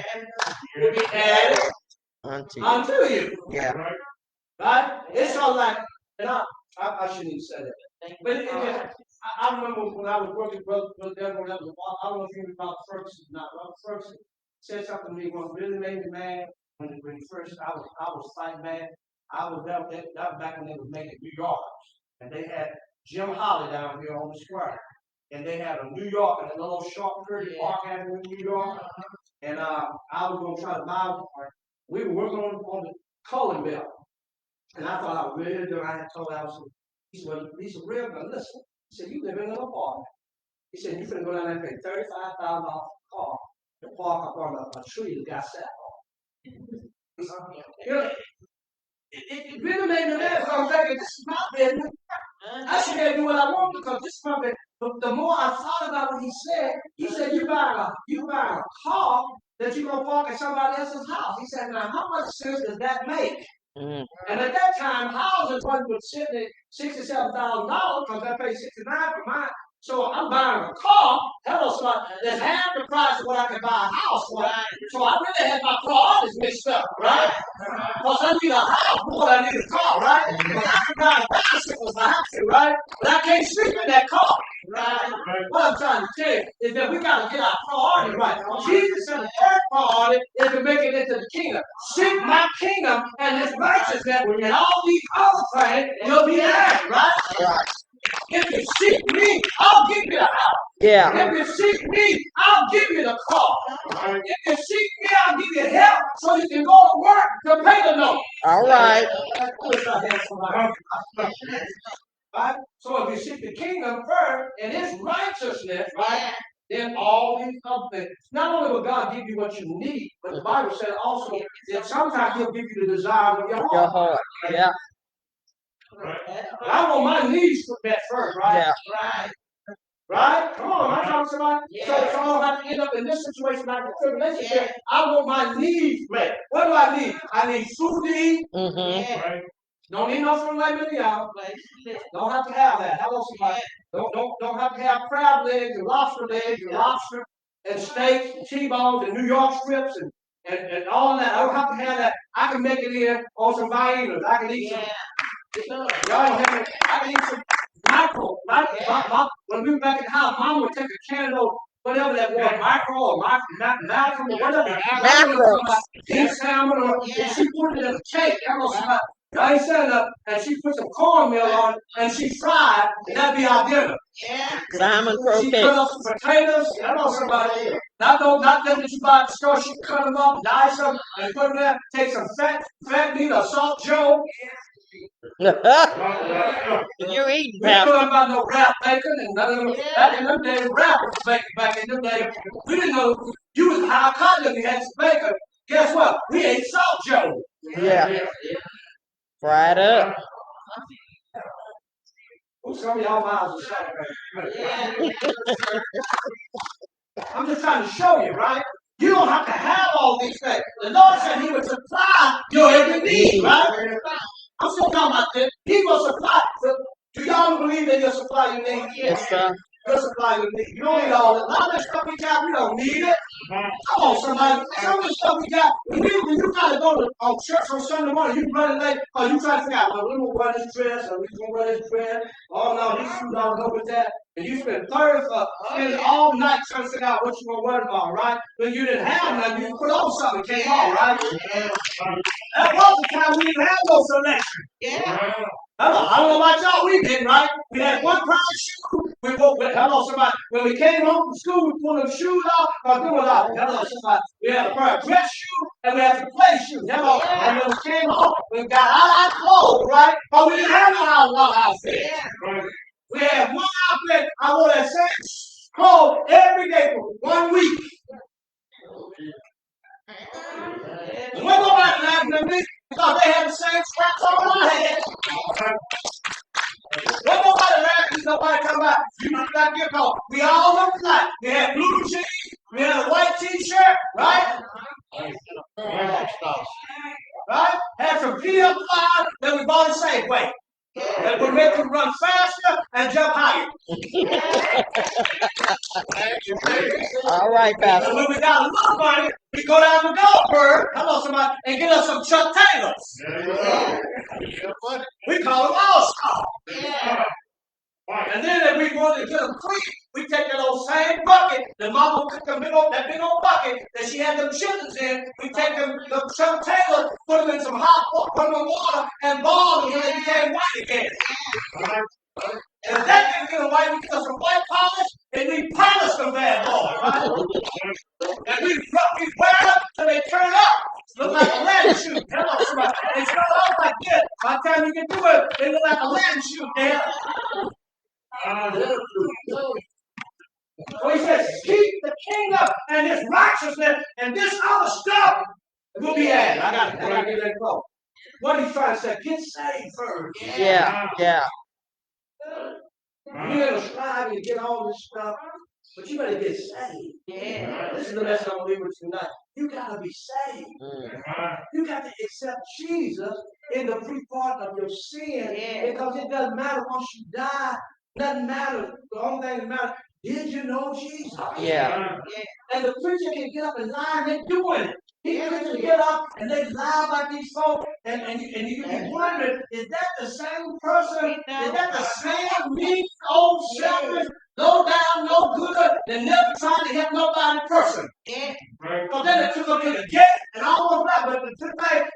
Speaker 1: will be added
Speaker 2: unto you.
Speaker 1: unto you.
Speaker 2: Yeah.
Speaker 1: Right? It's all like, and I shouldn't even say that. But it just, I remember when I was working with Brother Denver, I don't know if you remember about Ferguson or not. Brother Ferguson said something to me what really made me mad when first I was fighting mad. I was that was back when they was making New Yorkers. And they had Jim Holly down here on the square. And they had a New York and a little short curly Park Avenue in New York. And I was gonna try to buy one. We were working on the Cullen Bill. And I thought I really good. I had told Allison, he said, well, he's a real good. Listen, he said, you live in an apartment. He said, you're going to go down there and pay $35,000 for a car to park up on a tree that got sat on. You know, it really made me mad because I'm thinking, this is my business. I should have do what I want because this is my business. But the more I thought about what he said, you buy a car that you're going to park at somebody else's house. He said, now how much sense does that make?
Speaker 2: Mm.
Speaker 1: And at that time, houses wasn't sitting at $67,000 because I paid $69 for mine. So I'm buying a car. Hello, son. That's half the price of what I could buy a house for. So I really had my priorities mixed up, right? Because I need a house more than I need a car, right? Because I can ride a bicycle if I have to, right? But I can't sleep in that car. Right? What I'm trying to tell you is that we got to get our priorities right. Jesus said the first priority is to make it into the kingdom. Seek my kingdom and his righteousness, and all these other things will be added, right?
Speaker 2: Right.
Speaker 1: If you seek me, I'll give you the house.
Speaker 2: Yeah.
Speaker 1: If you seek me, I'll give you the car. If you seek me, I'll give you help so you can go to work to pay the note.
Speaker 2: All right.
Speaker 1: I wish I had somebody. Right? So if you seek the kingdom first and his righteousness, right? Then all these other things. Not only will God give you what you need, but the Bible said also that sometimes he'll give you the desires of your
Speaker 2: Your
Speaker 1: heart.
Speaker 2: heart. Yeah.
Speaker 1: But I want my needs met first, right?
Speaker 2: Yeah.
Speaker 1: Right. Right? Come on, am I talking to somebody? So I don't have to end up in this situation like the tribulation. Yeah. I want my needs met. What do I need? I need food to eat.
Speaker 2: Mm-hmm.
Speaker 1: Right? Don't need no food like me out. Don't have to have that. Hello, somebody. Don't have to have crab legs and lobster and steaks and T-bones and New York strips and all that. I don't have to have that. I can make it in on some Viennas. I can eat some. Y'all don't have it. I can eat some micro. Right? When we were back in the house, Mom would take a can of whatever that was, micro or macro or whatever.
Speaker 2: Macro.
Speaker 1: Pink salmon or and she put it in a cake. Hello, somebody. I ain't saying that, and she put some cornmeal on it, and she fried, and that'd be our dinner.
Speaker 2: Salmon
Speaker 1: She
Speaker 2: croquette.
Speaker 1: cut up some potatoes. I know somebody. Not them that you buy at the store. She cut them up, dice them, and put them there. Take some fat meat or salt Joe.
Speaker 2: You eating,
Speaker 1: We ain't
Speaker 2: Pastor.
Speaker 1: know about no wrap bacon and none of them. Back in them days, wrap was bacon. Back in them days, we didn't know you was high cotton if you had some bacon. Guess what? We ate salt Joe.
Speaker 2: Yeah. Fried up.
Speaker 1: Who some of y'all miles are celebrating? I'm just trying to show you, right? You don't have to have all these things. The Lord said He would supply your every need, right? I'm still talking about this. He will supply. Do y'all believe that He'll supply your needs?
Speaker 2: Yes, sir.
Speaker 1: He'll supply your needs. You don't need all that. A lot of that stuff we got, we don't need it. Come on, somebody. Some of the stuff we got, when you gotta go to church on Sunday morning, you running late, or you try to figure out, well, we gonna wear this dress, or we gonna wear this dress. Oh no, these shoes don't go with that. And you spend spend all night trying to figure out what you're gonna wear tomorrow, right? When you didn't have none, you put on something, came on, right? That was the time we didn't have no selection. Yeah. I don't know about y'all, we didn't, right? We had one pair of shoes. Hello, somebody. When we came home from school, we pulled them shoes off. Hello, somebody. We had a pair of dress shoes and we had some play shoes. Hello. And when we came home, we got out our clothes, right? But we didn't have one outfit. We had one outfit. I wore that same clothes every day for 1 week. And when nobody laughing at me because they had the same scraps on my head. When nobody laughing, nobody come back. You look like your coat. We all look alike. We had blue jeans. We had a white t-shirt, right? Right? Had some peanut flour that we bought at Safeway. that will make you run faster and jump higher.
Speaker 2: All right,
Speaker 1: And
Speaker 2: Pastor.
Speaker 1: when we got a little money, we go down to Goldberg, hello somebody, and get us some Chuck Taylors. We call them all star. And then if we want to get them clean, we take that old same bucket, the mama cooked that big old bucket that she had them chickens in. We take them Chuck Taylor, put them in some hot water, put them in water, and boil them until they became white again. And if that didn't get them white, we get us some white polish, and we polish them bad boys, right? And we wear them till they turn up. Look like a Latin shoe. Hello, somebody. They start off like this. By the time you get through it, they look like a Latin shoe, man. So he says, keep the kingdom and his righteousness, and this other stuff will be added. I got to get that quote. What he's trying to say, get saved first.
Speaker 2: Yeah, yeah.
Speaker 1: You're going to strive to get all this stuff, but you better get saved. This is the message I'm going to leave with you tonight. You got to be saved. You got to accept Jesus in the free part of your sin, because it doesn't matter once you die. Doesn't matter. The only thing that matters, did you know Jesus?
Speaker 2: Yeah.
Speaker 1: And the preacher can get up and lie, and they're doing it. He can get up and they lie like these folks, and you be wondering, is that the same person? Is that the same mean, old, selfish, low down, no good, that never tried to help nobody person? Because then they took them to the gate and almost left, but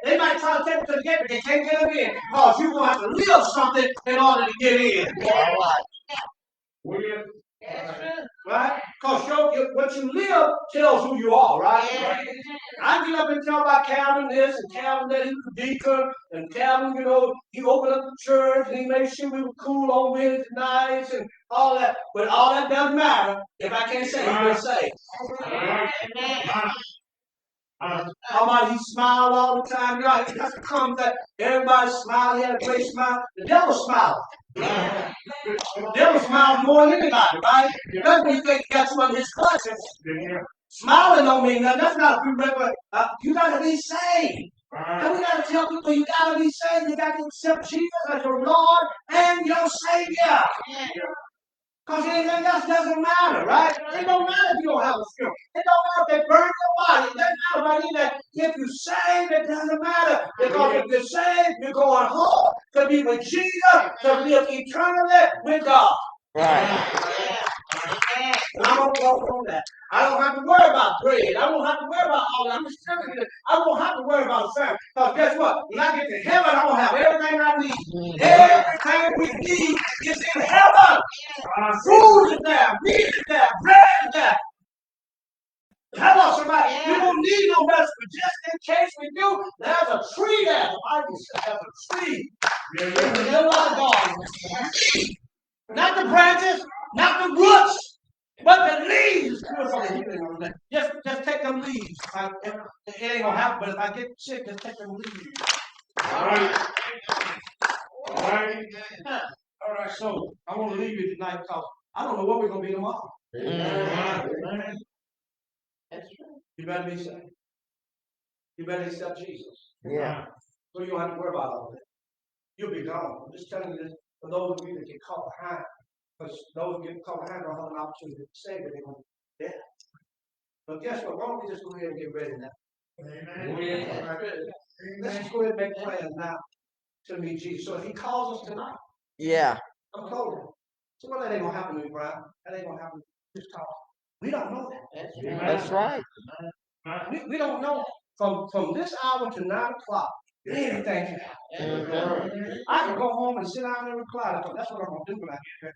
Speaker 1: they might try to take them to the gate, but they can't get them in, because you're going to have to live something in order to get in. Right? Because what you live tells who you are, right? I get up and tell about Calvin this and Calvin that he was a deacon, and Calvin, he opened up the church and he made sure we were cool on Wednesday nights and all that. But all that doesn't matter if I can't say he's been saved. How about he smiled all the time? That's the common thing. Everybody smiled. He had a great smile. The devil smiled. The devil smiled more than anybody, right? That's when you think you got you under his clutches. Smiling don't mean nothing. That's not a prerequisite. You got to be saved. And we got to tell people you got to be saved. You got to accept Jesus as your Lord and your Savior. Because anything else doesn't matter, right? It don't matter if you don't have a spirit. It don't matter if they burn your body. It doesn't matter about anything. If you're saved, it doesn't matter. Because if you're saved, you're going home to be with Jesus, to live eternally with God.
Speaker 2: Right.
Speaker 1: And I'm going to walk on that. I don't have to worry about bread. I don't have to worry about all that. I'm just telling you, I don't have to worry about family. Because guess what? When I get to heaven, I'm going to have everything I need. Everything we need is in heaven. Food is there, meat is there, bread is there. Hello, somebody. We don't need no medicine, but just in case we do, there's a tree there. The Bible says there's a tree. In the middle of the garden. Not the branches, not the roots, but the leaves. Just take them leaves. It ain't gonna happen, but if I get sick, just take them leaves. All right. So I want to leave you tonight because I don't know what we're gonna be tomorrow. You better be saved. You better accept Jesus.
Speaker 2: Yeah.
Speaker 1: So you don't have to worry about all that. You'll be gone. I'm just telling you this for those of you that get caught behind. Because those who get caught behind don't have an opportunity to say that they're going to be dead. But guess what? Why don't we just go ahead and get ready now? Amen. Let's just go ahead and make plans now to meet Jesus. So if he calls us tonight,
Speaker 2: Yeah.
Speaker 1: I'm calling him. So well, that ain't going to happen to me, Brian. That ain't going to happen just call. We don't know that.
Speaker 2: That's right.
Speaker 1: We don't know. From this hour to 9 o'clock, anything can happen. I can go home and sit down and recline. That's what I'm going to do when I get there.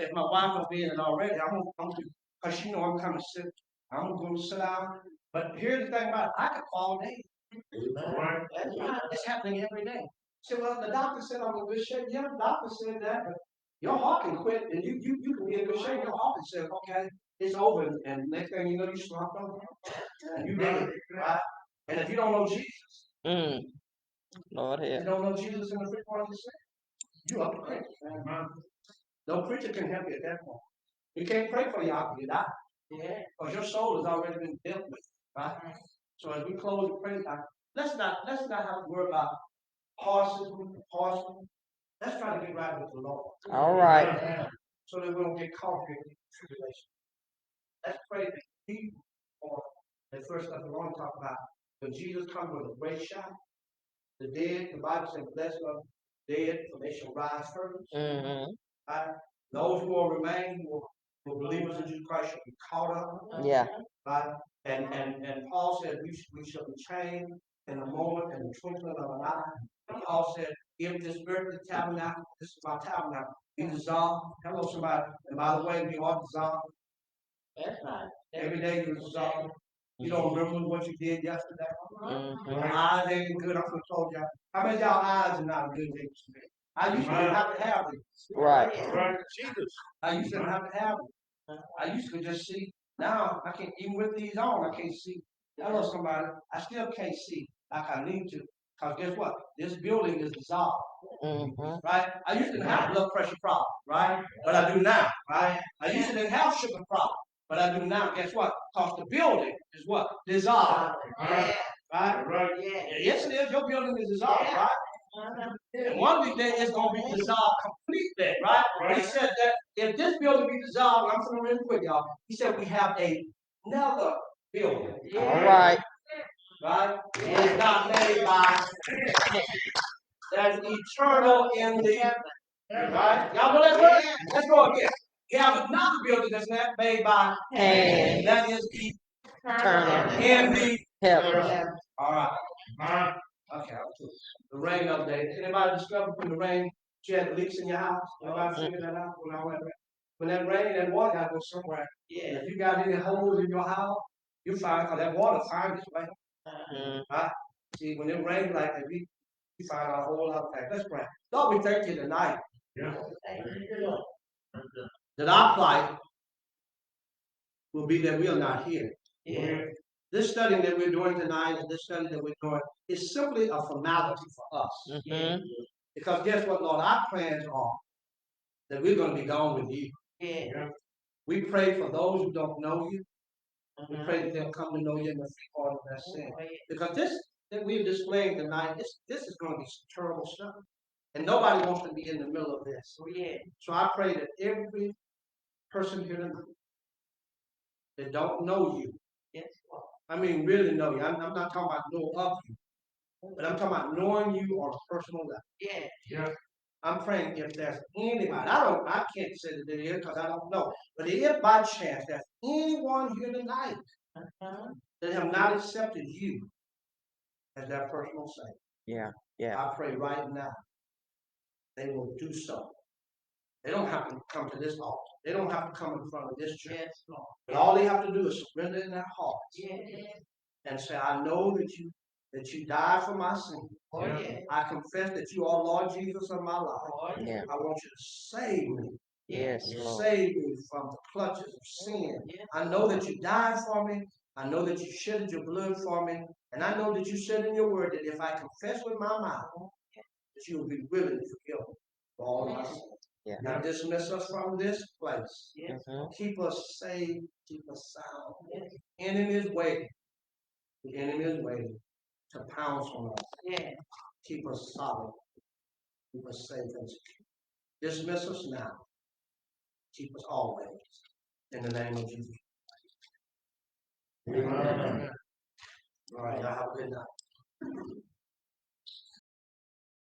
Speaker 1: If my wife will be in it already, I'm going to, because she know I'm coming to sit. I'm going to sit down. But here's the thing about it. I could fall day. That's right. It's happening every day. So, well, the doctor said I'm in good shape. Yeah, the doctor said that, but your heart can quit and you can be in good shape. Your heart can say, okay, it's over. And next thing you know, you slumped over. And you dead, right? And if you don't know Jesus,
Speaker 2: Lord help.
Speaker 1: you don't know Jesus in the free part of the sin, you up to pray. No preacher can help you at that point. You can't pray for you after you die. Because your soul has already been dealt with, right? So as we close the prayer time, let's not have to worry about horses. Let's try to get right with the Lord.
Speaker 2: All right.
Speaker 1: So that we don't get caught in tribulation. Let's pray that people, or the first stuff we want to talk about, when Jesus comes with a great shout, the dead, the Bible says, blessed are the dead, for they shall rise first.
Speaker 2: Mm-hmm.
Speaker 1: Right? Those who will remain, who are believers in Jesus Christ, shall be caught up.
Speaker 2: Yeah.
Speaker 1: Right? And Paul said we shall be changed in a moment, in the twinkling of an eye. And Paul said, if this earthly tabernacle, this is my tabernacle, be dissolved. Hello, somebody. And by the way, we are dissolved.
Speaker 3: That's right.
Speaker 1: Every day you're dissolved. You don't remember what you did yesterday.
Speaker 2: Mm-hmm.
Speaker 1: Your eyes ain't good. I'm gonna told y'all. How many of y'all eyes are not good things to me? I used to have to have them.
Speaker 2: Right.
Speaker 1: Right. Jesus. I used to have to have them. I used to just see. Now I can't, even with these on, I can't see. Hello, somebody. I still can't see like I need to. Because guess what? This building is dissolved.
Speaker 2: Mm-hmm.
Speaker 1: Right? I used to have blood pressure problem, right? But I do now, right? I used to have sugar problem, but I do now. Guess what? Because the building is what? Dissolved. Right? Right? Yes, it is. Your building is dissolved, right? And one of these days it's going to be dissolved completely, right? But he said that if this building be dissolved, I'm going to real quick, y'all. He said we have another building.
Speaker 2: All right.
Speaker 1: Right? It's not made by that's eternal in the right. Y'all know that word? Let's go again. We have another building that's not made by
Speaker 2: Hand.
Speaker 1: that is
Speaker 2: Eternal.
Speaker 1: in the
Speaker 2: Heaven.
Speaker 1: all right. Okay. The rain update. Anybody discovered when the rain you had leaks in your house? Anybody figured that out when I went there? When that rain, that water got to go somewhere. Yeah. If you got any holes in your house, you find because that water finds its way. Right? See, when it rains like that, we find a whole lot of things. Let's pray. Lord, we thank you tonight. Yeah. That our plight will be that we are not here. Yeah. This study that we're doing tonight and this study that we're doing is simply a formality for us. Mm-hmm. Because guess what, Lord? Our plans are that we're going to be gone with you. Yeah. We pray for those who don't know you. We pray that they'll come to know you in the free part of their sin. Because this that we're displaying tonight, this is going to be some terrible stuff. And nobody wants to be in the middle of this. So I pray that every person here tonight that don't know you, I mean really know you. I'm not talking about know of you, but I'm talking about knowing you on a personal level. Yeah. I'm praying if there's anybody, I can't say that it is because I don't know, but if by chance there's anyone here tonight that have not accepted you as their personal Savior, yeah. I pray right now they will do so. They don't have to come to this altar. They don't have to come in front of this church. But all they have to do is surrender in their hearts and say, I know that you died for my sin. I confess that you are Lord Jesus of my life. I want you to save me. Yes, Lord. Save me from the clutches of sin. I know that you died for me. I know that you shedded your blood for me. And I know that you said in your word that if I confess with my mouth, that you will be willing to forgive me for all my sins. Yeah. Now dismiss us from this place. Keep us safe. Keep us sound. The enemy is waiting. The enemy is waiting to pounce on us. Yeah. Keep us solid. Keep us safe and secure. Dismiss us now. Keep us always. In the name of Jesus. Amen. All right. Y'all have a good night.